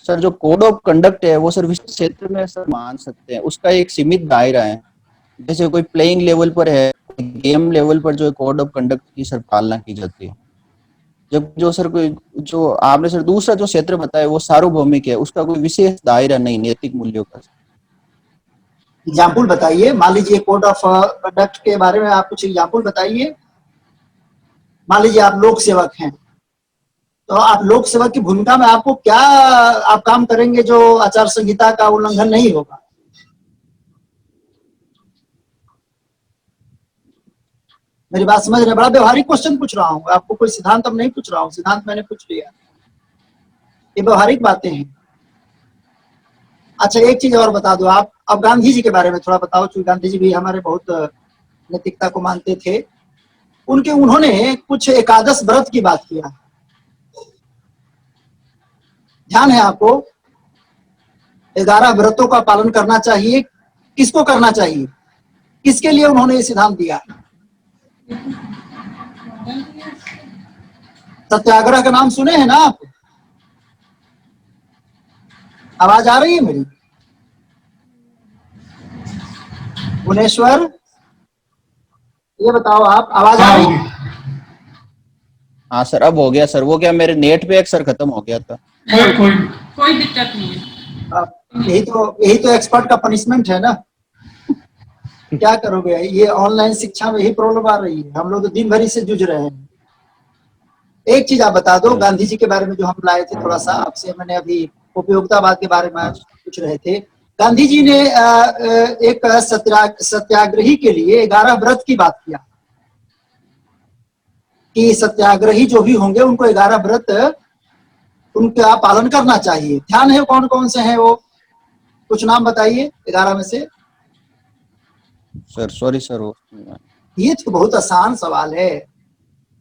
Sir जो कोड ऑफ कंडक्ट है वो सर विशिष्ट क्षेत्र में सर मान सकते हैं, उसका एक सीमित दायरा है, जैसे कोई प्लेइंग लेवल पर है, गेम लेवल पर जो है कोड ऑफ कंडक्ट की सर पालना की जाती है। जब जो सर कोई जो आपने सर दूसरा जो क्षेत्र बताया वो सार्वभौमिक है, उसका कोई विशेष दायरा नहीं नैतिक मूल्यों का। एग्जाम्पल बताइए, मान लीजिए कोड ऑफ कंडक्ट के बारे में आप कुछ एग्जाम्पल बताइए। मान लीजिए आप लोक सेवक हैं, तो आप लोक सेवक की भूमिका में आपको क्या आप काम करेंगे जो आचार संहिता का उल्लंघन नहीं होगा? मेरी बात समझ रहे? बड़ा व्यवहारिक क्वेश्चन पूछ रहा हूँ आपको, कोई सिद्धांत अब नहीं पूछ रहा हूँ, सिद्धांत मैंने पूछ लिया, ये व्यवहारिक बातें हैं। अच्छा एक चीज और बता दो आप, अब गांधी जी के बारे में थोड़ा बताओ, क्योंकि गांधी जी भी हमारे बहुत नैतिकता को मानते थे, उन्होंने कुछ एकादश व्रत की बात किया। ध्यान है आपको? 11 व्रतों का पालन करना चाहिए। किसको करना चाहिए? किसके लिए उन्होंने ये सिद्धांत दिया? सत्याग्रह का नाम सुने हैं ना आप? आवाज आ रही है मेरी? भुवनेश्वर, ये बताओ आप, आवाज आ हाँ रही? होगी। हाँ सर, अब हो गया सर। वो क्या मेरे नेट पे एक सर खत्म हो गया था। कोई दिक्कत नहीं है। यही तो एक्सपर्ट का पनिशमेंट है ना। क्या करोगे, ये ऑनलाइन शिक्षा में यही प्रॉब्लम आ रही है। हम लोग तो दिन भर इससे जूझ रहे हैं। एक चीज आप बता दो, गांधी जी के बारे में जो हम लाए थे थोड़ा सा आपसे, मैंने अभी उपयोगितावाद के बारे में पूछ रहे थे। गांधी जी ने एक सत्याग्रही के लिए 11 व्रत की बात किया कि सत्याग्रही जो भी होंगे उनको 11 व्रत उनका पालन करना चाहिए। ध्यान है कौन कौन से हैं वो? कुछ नाम बताइए 11 में से। सर सॉरी सर, वो ये तो बहुत आसान सवाल है।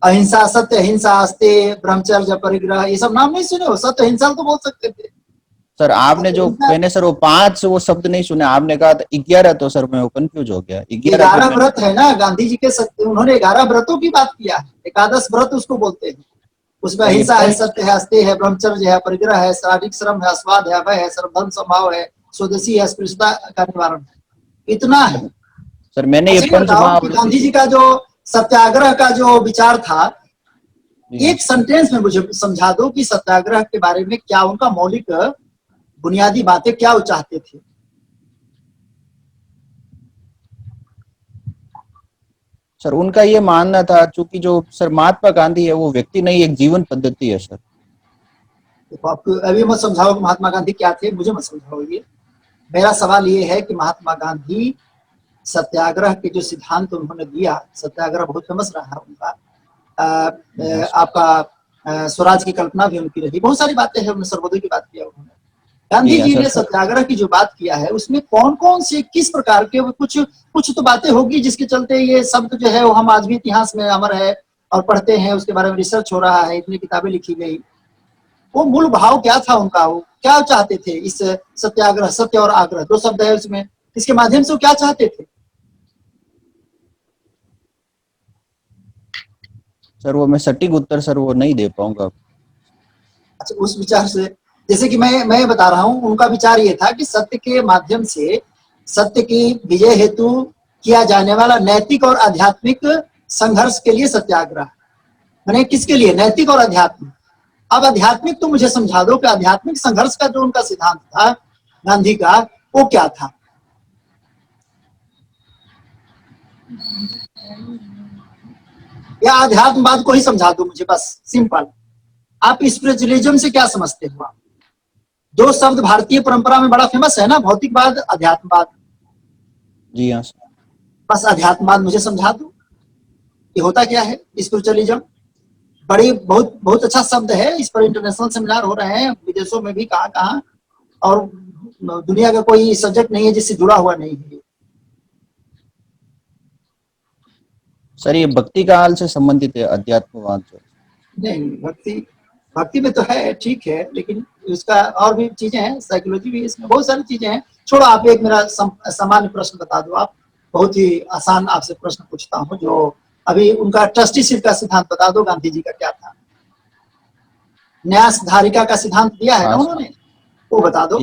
अहिंसा, सत्य अहिंसा अस्ते, ब्रह्मचर्य, परिग्रह, ये सब नाम नहीं सुने हो? सत्य अहिंसा तो बोल सकते थे सर। आपने जो मैंने सर वो 5 वो शब्द नहीं सुने, आपने कहा था 11, तो सर मैं वो कंफ्यूज हो गया। 11 व्रत है ना गांधी जी के। उन्होंने 11 व्रतों की बात किया है। एकादश व्रत उसको बोलते हैं। उसमें अहिंसा है, सत्य है, अस्तेय है, ब्रह्मचर्य है, परिग्रह है, शारीरिक श्रम है, स्वाद है, अभय है, सर्वधर्म समभाव है, स्वदेशी है, अस्पृश्यता का निवारण है। इतना है सर। मैंने ये अच्छा, बताओ कि गांधी जी का जो सत्याग्रह का जो विचार था, एक सेंटेंस में मुझे समझा दो कि सत्याग्रह के बारे में क्या उनका मौलिक बुनियादी बातें क्या वो चाहते थे। सर उनका ये मानना था, चूंकि जो सर महात्मा गांधी है वो व्यक्ति नहीं, एक जीवन पद्धति है सर। देखो, आपको अभी मत समझाओ कि महात्मा गांधी क्या थे, मुझे मत समझाओ। ये मेरा सवाल ये है कि महात्मा गांधी सत्याग्रह के जो सिद्धांत उन्होंने दिया, सत्याग्रह बहुत फेमस रहा है उनका। आपका स्वराज की कल्पना भी उनकी रही, बहुत सारी बातें हैं। उन्होंने सर्वोदय की बात किया उन्होंने। गांधी जी ने सत्याग्रह की जो बात किया है उसमें कौन कौन से किस प्रकार के कुछ तो बातें होगी जिसके चलते ये शब्द जो है वो हम आज भी इतिहास में अमर है और पढ़ते हैं, उसके बारे में रिसर्च हो रहा है, इतनी किताबें लिखी गई। वो मूल भाव क्या था उनका? वो क्या चाहते थे इस सत्याग्रह? सत्य और आग्रह 2 शब्द है उसमें, इसके माध्यम से वो क्या चाहते थे? सर वो मैं सटीक उत्तर सर वो नहीं दे पाऊंगा। अच्छा, उस विचार से, जैसे कि मैं बता रहा हूं, उनका विचार ये था कि सत्य के माध्यम से सत्य की विजय हेतु किया जाने वाला नैतिक और आध्यात्मिक संघर्ष के लिए सत्याग्रह। मैंने किसके लिए? नैतिक और आध्यात्मिक। अब आध्यात्मिक तो मुझे समझा दो कि आध्यात्मिक संघर्ष का जो उनका सिद्धांत था गांधी का, वो क्या था? या अध्यात्मवाद को ही समझा दो मुझे, बस सिंपल। आप स्पिरिचुअलिज्म से क्या समझते हो? आप 2 शब्द भारतीय परंपरा में बड़ा फेमस है ना, भौतिकवाद, अध्यात्मवाद। जी हाँ सर। बस अध्यात्मवाद मुझे समझा दो, ये होता क्या है स्पिरिचुअलिज्म। बड़ी बहुत बहुत अच्छा शब्द है, इस पर इंटरनेशनल सेमिनार हो रहे हैं विदेशों में भी, कहाँ कहाँ, और दुनिया का कोई सब्जेक्ट नहीं है जिससे जुड़ा हुआ नहीं है। सर ये भक्ति काल से संबंधित है अध्यात्मवाद जो। नहीं, भक्ति में तो है, ठीक है, लेकिन उसका और भी चीजें हैं, साइकोलॉजी भी, इसमें बहुत सारी चीजें हैं। छोड़ो, आप एक मेरा सामान्य प्रश्न बता दो। आप बहुत ही आसान आपसे प्रश्न पूछता हूँ, जो अभी उनका ट्रस्टीशिप का सिद्धांत बता दो, गांधी जी का क्या था? न्यास धारिका का सिद्धांत दिया है ना उन्होंने, वो बता दो।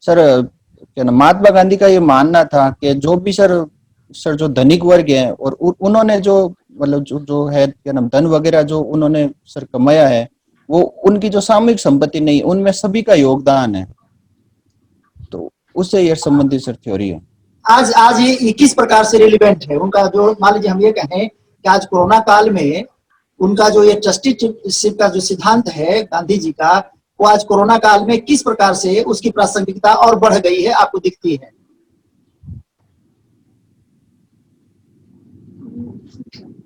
सर क्या ना, महात्मा गांधी का ये मानना था कि जो भी सर जो धनिक वर्ग है और उन्होंने जो मतलब जो है क्या नाम धन वगैरह जो उन्होंने सर कमाया है, वो उनकी जो सामूहिक संपत्ति नहीं, उनमें सभी का योगदान है। तो उससे ये संबंधित सर थ्योरी है। आज ये किस प्रकार से रिलेवेंट है उनका? जो मान लीजिए हम ये कहें कि आज कोरोना काल में उनका जो ये ट्रस्टीशिप का जो सिद्धांत है गांधी जी का, वो आज कोरोना काल में किस प्रकार से उसकी प्रासंगिकता और बढ़ गई है, आपको दिखती है?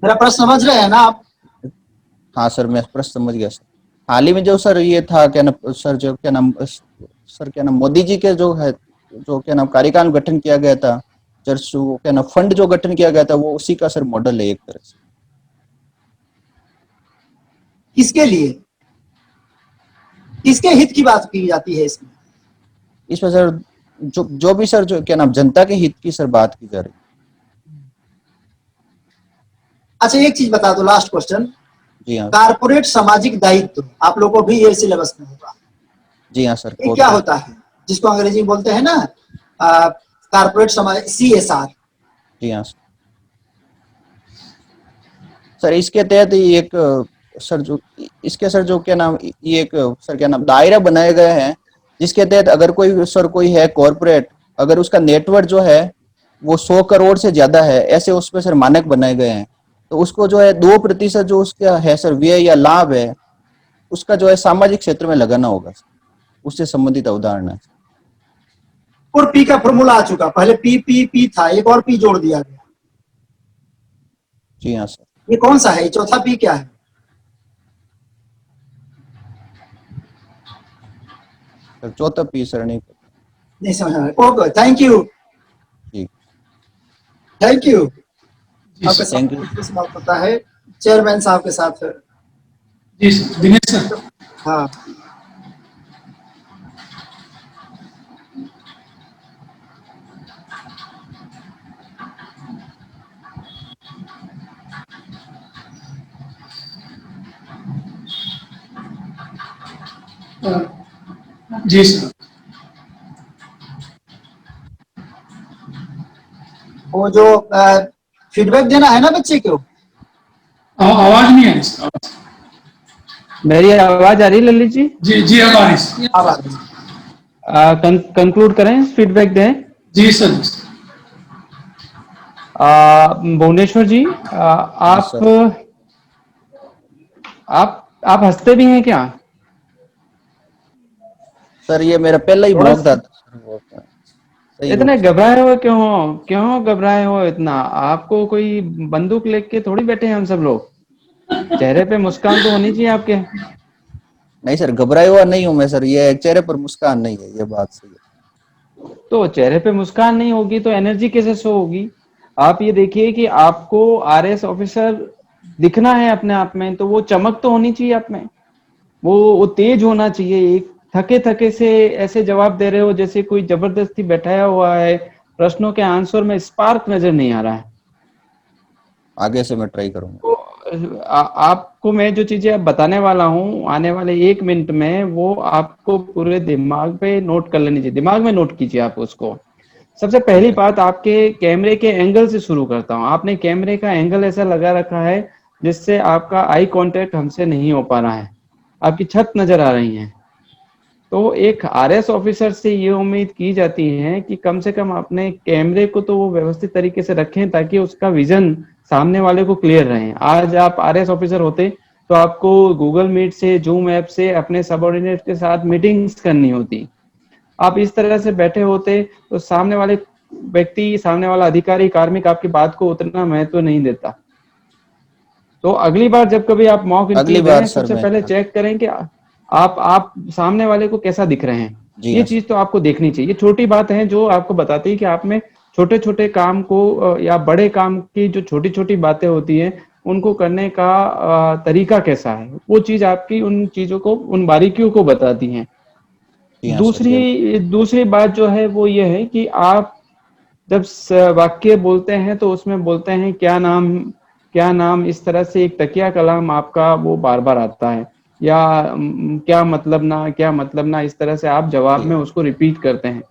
मेरा प्रश्न समझ रहे हैं ना आप? हाँ सर, मैं प्रश्न समझ गया सर। हाल ही में जो सर ये था क्या नाम सर, जो क्या नाम सर क्या नाम मोदी जी के जो है जो क्या नाम कार्यकाल गठन किया गया था, क्या नाम फंड जो गठन किया गया था, वो उसी का सर मॉडल है एक तरह से। किसके लिए, किसके हित की बात की जाती है इसमें? इसमें सर जो भी सर जो क्या नाम जनता के हित की सर बात की जा रही है। अच्छा एक चीज बता दो, लास्ट क्वेश्चन, जी हाँ। कारपोरेट सामाजिक दायित्व आप लोगों को भी ये सिलेबस में होगा, जी हाँ सर। ये क्या होता है जिसको अंग्रेजी में बोलते हैं ना कारपोरेट समाज, CSR? जी हाँ सर, इसके तहत ही एक सर जो इसके सर जो क्या नाम ये एक सर क्या नाम दायरा बनाए गए हैं, जिसके तहत अगर कोई सर कोई है कॉरपोरेट, अगर उसका नेटवर्क जो है वो 100 करोड़ से ज्यादा है, ऐसे उसमें सर मानक बनाए गए हैं, तो उसको जो है 2% जो उसका है सर व्यय या लाभ है, उसका जो है सामाजिक क्षेत्र में लगाना होगा। उससे संबंधित अवधारणा है। और P का फॉर्मूला आ चुका, पहले P था, एक और P जोड़ दिया गया। जी हाँ सर। ये कौन सा है, चौथा P क्या है? सर चौथा P सर नहीं समझ में? ओके, थैंक यू, ठीक, थैंक यू। जी आपके सर। Thank you. साथ समाप्त होता है चेयरमैन साहब के साथ। जी सर, दिनेश सर। हाँ जी सर। वो जो फीडबैक देना है ना बच्चे को, आवाज नहीं आ रही सर, आवाज। मेरी आवाज आ रही है ललित जी? जी जी अब आ रही सर। आवाज। कंक्लूड करें, फीडबैक दें। जी सर। जी सर। भुवनेश्वर जी, हाँ आप सर। आप हंसते भी हैं क्या? सर ये मेरा पहला ही थोड़ा ब्लॉग था सर, वो सही रूप इतने से। घबराए हो क्यों हो? क्यों घबराए हो इतना? आपको कोई बंदूक लेके थोड़ी बैठे हैं हम सब लोग। चेहरे पे मुस्कान तो होनी चाहिए आपके। नहीं सर, घबराया हुआ नहीं हूं मैं सर, ये चेहरे पर मुस्कान नहीं है, ये बात सही है। तो चेहरे पे मुस्कान नहीं होगी तो एनर्जी कैसे शो होगी? आप ये देखिए कि आपको RS ऑफिसर दिखना है अपने आप में, तो वो चमक तो होनी चाहिए आप में, वो तेज होना चाहिए। एक थके थके से ऐसे जवाब दे रहे हो जैसे कोई जबरदस्ती बैठाया हुआ है, प्रश्नों के आंसर में स्पार्क नजर नहीं आ रहा है। आगे से मैं ट्राई करूंगा। तो आपको मैं जो चीजें अब बताने वाला हूँ आने वाले 1 मिनट में, वो आपको पूरे दिमाग पे नोट कर लेनी चाहिए, दिमाग में नोट कीजिए आप उसको। सबसे पहली बात, आपके कैमरे के एंगल से शुरू करता हूँ। आपने कैमरे का एंगल ऐसा लगा रखा है जिससे आपका आई कांटेक्ट हमसे नहीं हो पा रहा है, आपकी छत नजर आ रही है। तो एक RS ऑफिसर से ये उम्मीद की जाती है कि कम से कम अपने कैमरे को तो वो व्यवस्थित तरीके से रखें ताकि उसका विजन सामने वाले को क्लियर रहे। आज आप RS ऑफिसर होते तो आपको गूगल मीट से, जूम ऐप से अपने सबऑर्डिनेट के साथ मीटिंग्स करनी होती। आप इस तरह से बैठे होते तो सामने वाले व्यक्ति, सामने वाला अधिकारी, कार्मिक आपकी बात को उतना महत्व नहीं देता। तो अगली बार जब कभी आप मॉक अगली इंटरव्यू बार दें, सर सबसे मैं, पहले चेक करें कि आप सामने वाले को कैसा दिख रहे हैं। जी ये हाँ सर। चीज तो आपको देखनी चाहिए। ये छोटी बात है जो आपको बताती है कि आप में छोटे छोटे काम को या बड़े काम की जो छोटी छोटी बातें होती है उनको करने का तरीका कैसा है, वो चीज आपकी उन चीजों को, उन बारीकियों को बताती है। जी हाँ सर। ये दूसरी बात जो है वो ये है कि आप जब वाक्य बोलते हैं तो उसमें बोलते हैं क्या नाम, क्या नाम, इस तरह से एक तकिया कलाम आपका वो बार बार आता है, या क्या मतलब ना, क्या मतलब ना, इस तरह से आप जवाब में उसको रिपीट करते हैं।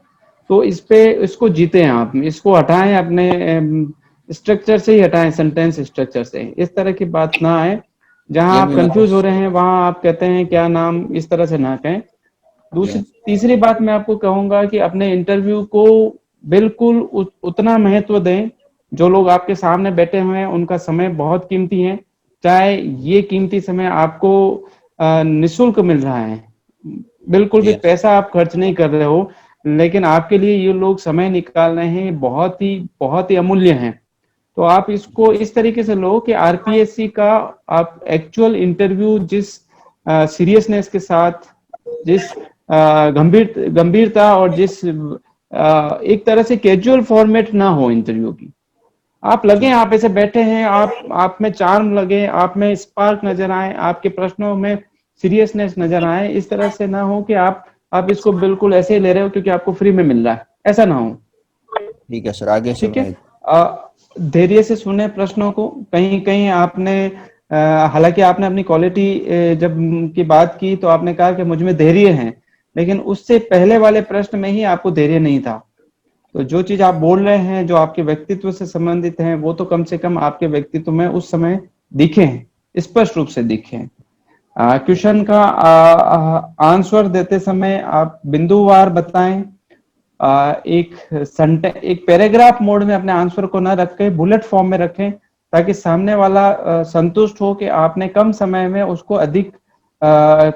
तो इस पे इसको जीते हैं आप, इसको हटाएं, अपने स्ट्रक्चर से ही हटाएं, सेंटेंस स्ट्रक्चर से। इस तरह की बात ना आए, जहां ये आप भी कंफ्यूज हो मेरा, रहे हैं वहां आप कहते हैं क्या नाम, इस तरह से ना कहें। जी हाँ तीसरी बात मैं आपको कहूंगा कि अपने इंटरव्यू को बिल्कुल उतना महत्व दें। जो लोग आपके सामने बैठे हुए हैं उनका समय बहुत कीमती है, चाहे ये कीमती समय आपको निशुल्क मिल रहा है, बिल्कुल जी भी हाँ पैसा आप खर्च नहीं कर रहे हो, लेकिन आपके लिए ये लोग समय निकाल रहे हैं, बहुत ही अमूल्य है। तो आप इसको इस तरीके से लो कि RPSC का आप एक्चुअल इंटरव्यू जिस सीरियसनेस के साथ, जिस गंभीरता और जिस एक तरह से कैजुअल फॉर्मेट ना हो इंटरव्यू की, आप लगे, आप ऐसे बैठे हैं, आप में चार्म लगे, आप में स्पार्क नजर आए, आपके प्रश्नों में सीरियसनेस नजर आए। इस तरह से ना हो कि आप इसको बिल्कुल ऐसे ही ले रहे हो क्योंकि आपको फ्री में मिल रहा है, ऐसा ना हो। ठीक है सर, आगे से ठीक है, मैं धैर्य से सुने प्रश्नों को। कहीं कहीं आपने हालांकि आपने अपनी क्वालिटी जब की बात की तो आपने कहा कि मुझ में धैर्य है, लेकिन उससे पहले वाले प्रश्न में ही आपको धैर्य नहीं था। तो जो चीज आप बोल रहे हैं, जो आपके व्यक्तित्व से संबंधित है, वो तो कम से कम आपके व्यक्तित्व में उस समय दिखे हैं, स्पष्ट रूप से दिखे हैं। क्वेश्चन का आंसर देते समय आप बिंदुवार बताएं। एक पैराग्राफ मोड में अपने आंसर को ना रख के बुलेट फॉर्म में रखें, ताकि सामने वाला संतुष्ट हो कि आपने कम समय में उसको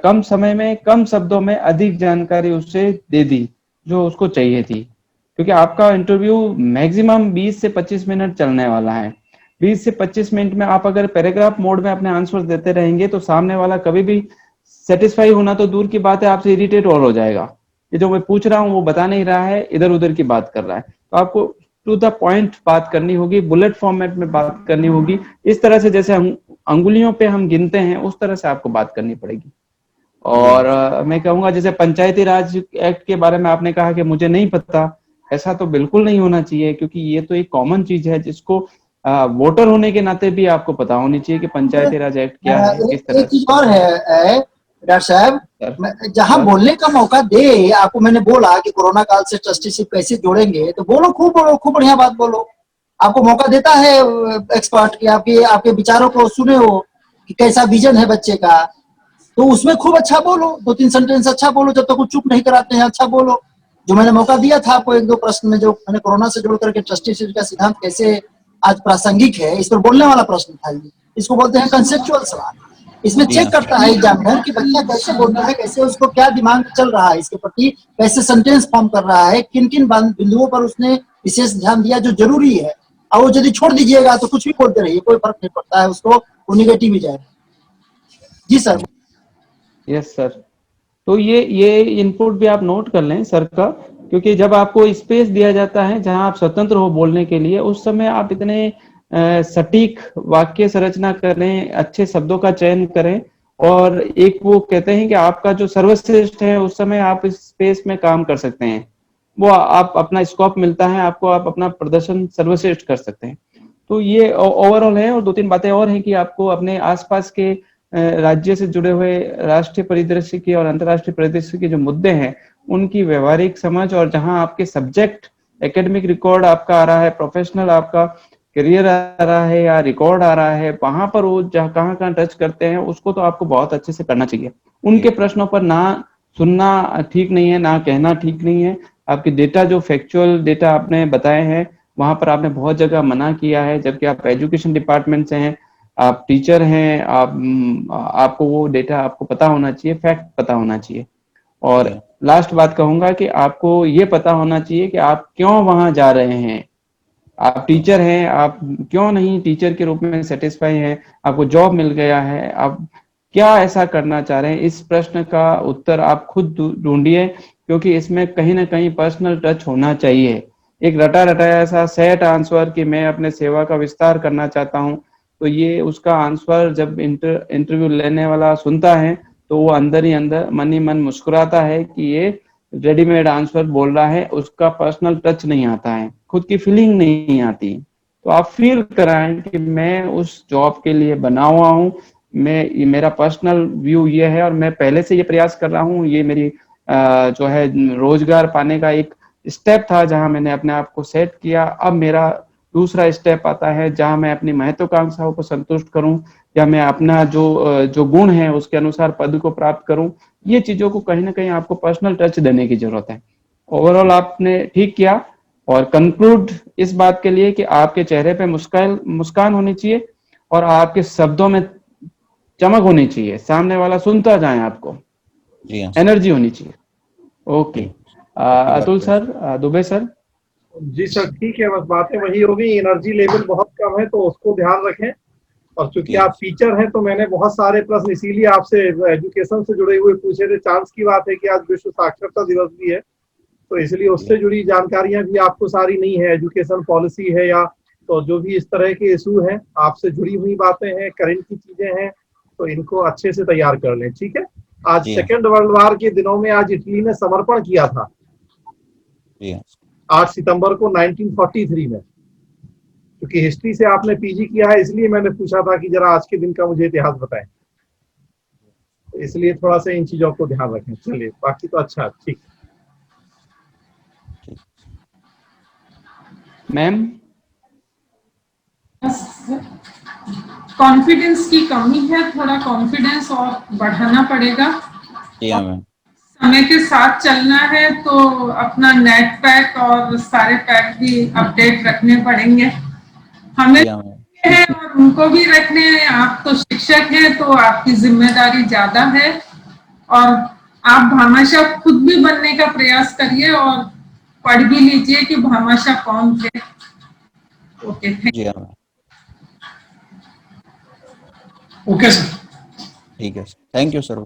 कम समय में कम शब्दों में अधिक जानकारी उससे दे दी जो उसको चाहिए थी। क्योंकि आपका इंटरव्यू मैक्सिमम 20 से 25 मिनट चलने वाला है। 20 से 25 मिनट में आप अगर पैराग्राफ मोड में अपने आंसर देते रहेंगे तो सामने वाला कभी भी सेटिस्फाई होना तो दूर की बात है, आपसे इरिटेट और हो जाएगा। ये जो मैं पूछ रहा हूँ वो बता नहीं रहा है, इधर उधर की बात कर रहा है। तो आपको टू द पॉइंट बात करनी होगी, बुलेट फॉर्मेट में बात करनी होगी। इस तरह से जैसे हम अंगुलियों पे हम गिनते हैं उस तरह से आपको बात करनी पड़ेगी। और मैं कहूंगा जैसे पंचायती राज एक्ट के बारे में आपने कहा कि मुझे नहीं पता, ऐसा तो बिल्कुल नहीं होना चाहिए, क्योंकि ये तो एक कॉमन चीज है जिसको वोटर होने के नाते भी आपको पता होनी चाहिए कि पंचायती राज एक्ट क्या है, किस तरह एक चीज से। और है डॉक्टर साहब, जहाँ बोलने का मौका दे आपको, मैंने बोला कि कोरोना काल से ट्रस्टीशिप कैसे जोड़ेंगे, तो बोलो, खूब बढ़िया बात बोलो। आपको मौका देता है एक्सपर्ट कि आपके विचारों को सुने हो कि कैसा विजन है बच्चे का, तो उसमें खूब अच्छा बोलो, 2-3 सेंटेंस अच्छा बोलो, जब तक कुछ चुप नहीं कराते हैं अच्छा बोलो। जो मैंने मौका दिया था आपको 1-2 प्रश्न में, जो मैंने कोरोना से जोड़ करके ट्रस्टीशिप का सिद्धांत कैसे आज प्रासंगिक है, इस पर बोलने वाला प्रश्न था ये। इसको बोलते हैं कंसेप्चुअल सवाल। इसमें चेक करता है एग्जामिनर कि बच्चा कैसे बोलता है, कैसे उसको क्या दिमाग में चल रहा है, इसके प्रति कैसे सेंटेंस फॉर्म कर रहा है, किन किन बिंदुओं पर उसने विशेष ध्यान दिया जो जरूरी है। और वो यदि छोड़ दीजिएगा तो कुछ भी बोलते रहिए, कोई फर्क नहीं पड़ता है उसको, वो निगेटिव ही जाएगा। जी सर। Yes sir. तो ये इनपुट भी आप नोट कर लें सर का, क्योंकि जब आपको स्पेस दिया जाता है जहां आप स्वतंत्र हो बोलने के लिए, उस समय आप इतने सटीक वाक्य संरचना करें, अच्छे शब्दों का चयन करें। और एक वो कहते हैं कि आपका जो सर्वश्रेष्ठ है उस समय आप इस स्पेस में काम कर सकते हैं, वो आप अपना स्कोप मिलता है आपको, आप अपना प्रदर्शन सर्वश्रेष्ठ कर सकते हैं। तो ये ओवरऑल है। और 2-3 बातें और हैं कि आपको अपने आसपास के राज्य से जुड़े हुए राष्ट्रीय परिदृश्य की और अंतर्राष्ट्रीय परिदृश्य के जो मुद्दे हैं उनकी व्यवहारिक समझ, और जहां आपके सब्जेक्ट एकेडमिक रिकॉर्ड आपका आ रहा है, प्रोफेशनल आपका करियर आ रहा है या रिकॉर्ड आ रहा है, वहां पर वो जहाँ कहाँ टच करते हैं उसको तो आपको बहुत अच्छे से करना चाहिए। उनके प्रश्नों पर ना सुनना ठीक नहीं है, ना कहना ठीक नहीं है। आपके डेटा जो फैक्चुअल डेटा आपने बताए हैं वहां पर आपने बहुत जगह मना किया है, जबकि आप एजुकेशन डिपार्टमेंट से हैं, आप टीचर हैं, आपको वो डेटा आपको पता होना चाहिए, फैक्ट पता होना चाहिए। और लास्ट बात कहूंगा कि आपको ये पता होना चाहिए कि आप क्यों वहां जा रहे हैं। आप टीचर हैं, आप क्यों नहीं टीचर के रूप में सेटिस्फाई हैं, आपको जॉब मिल गया है, आप क्या ऐसा करना चाह रहे हैं। इस प्रश्न का उत्तर आप खुद ढूंढिए, क्योंकि इसमें कहीं ना कहीं पर्सनल टच होना चाहिए। एक रटा रटाया ऐसा सेट आंसर कि मैं अपने सेवा का विस्तार करना चाहता हूं, तो ये उसका आंसर जब इंटरव्यू लेने वाला सुनता है तो वो अंदर ही अंदर मन ही मन मुस्कुराता है कि ये रेडीमेड आंसर बोल रहा है, उसका पर्सनल टच नहीं आता है, खुद की फीलिंग नहीं आती। तो आप फील कराएं कि मैं उस जॉब के लिए बना हुआ हूँ, मेरा पर्सनल व्यू ये है और मैं पहले से ये प्रयास कर रहा हूँ। ये मेरी जो है रोजगार पाने का एक स्टेप था जहां मैंने अपने आप को सेट किया। अब मेरा दूसरा स्टेप आता है जहां मैं अपनी महत्वाकांक्षाओं को संतुष्ट करूं, या मैं अपना जो गुण है उसके अनुसार पद को प्राप्त करूं। ये चीजों को कहीं ना कहीं आपको पर्सनल टच देने की जरूरत है। ओवरऑल आपने ठीक किया। और कंक्लूड इस बात के लिए कि आपके चेहरे पे मुस्कान होनी चाहिए और आपके शब्दों में चमक होनी चाहिए, सामने वाला सुनता जाए आपको, एनर्जी होनी चाहिए। Okay Atul sir, Dubey sir. जी सर ठीक है, बस बातें वही होगी, एनर्जी लेवल बहुत कम है तो उसको ध्यान रखें। और चूंकि आप टीचर हैं तो मैंने बहुत सारे प्रश्न इसीलिए आपसे एजुकेशन से जुड़े हुए पूछे थे। चांस की बात है कि आज विश्व साक्षरता दिवस भी है, तो इसलिए उससे जुड़ी जानकारियां भी आपको सारी नहीं है, एजुकेशन पॉलिसी है या तो जो भी इस तरह के इशू हैं, आपसे जुड़ी हुई बातें हैं, करंट की चीजें हैं, तो इनको अच्छे से तैयार कर लें, ठीक है। आज जी। सेकेंड वर्ल्ड वार के दिनों में आज इटली ने समर्पण किया था, जी 8 सितंबर को 1943 में। क्योंकि हिस्ट्री से आपने पीजी किया है, इसलिए मैंने पूछा था कि जरा आज के दिन का मुझे इतिहास बताएं, तो इसलिए थोड़ा सा इन चीजों को ध्यान रखें। चलिए, बाकी तो अच्छा, ठीक। मैम, कॉन्फिडेंस की कमी है, थोड़ा कॉन्फिडेंस और बढ़ाना पड़ेगा। जी हाँ मैम। समय के साथ चलना है, तो अपना नेट पैक और सारे पैक भी अपडेट रखने पड़ेंगे हमें जी हाँ मैम। है, और उनको भी रखने हैं। आप तो शिक्षक हैं, तो आपकी जिम्मेदारी ज्यादा है, और आप भामाशाह खुद भी बनने का प्रयास करिए और पढ़ भी लीजिए कि भामाशाह कौन थे। ओके, जी हाँ मैम। Okay sir. ठीक है सर, थैंक यू सर।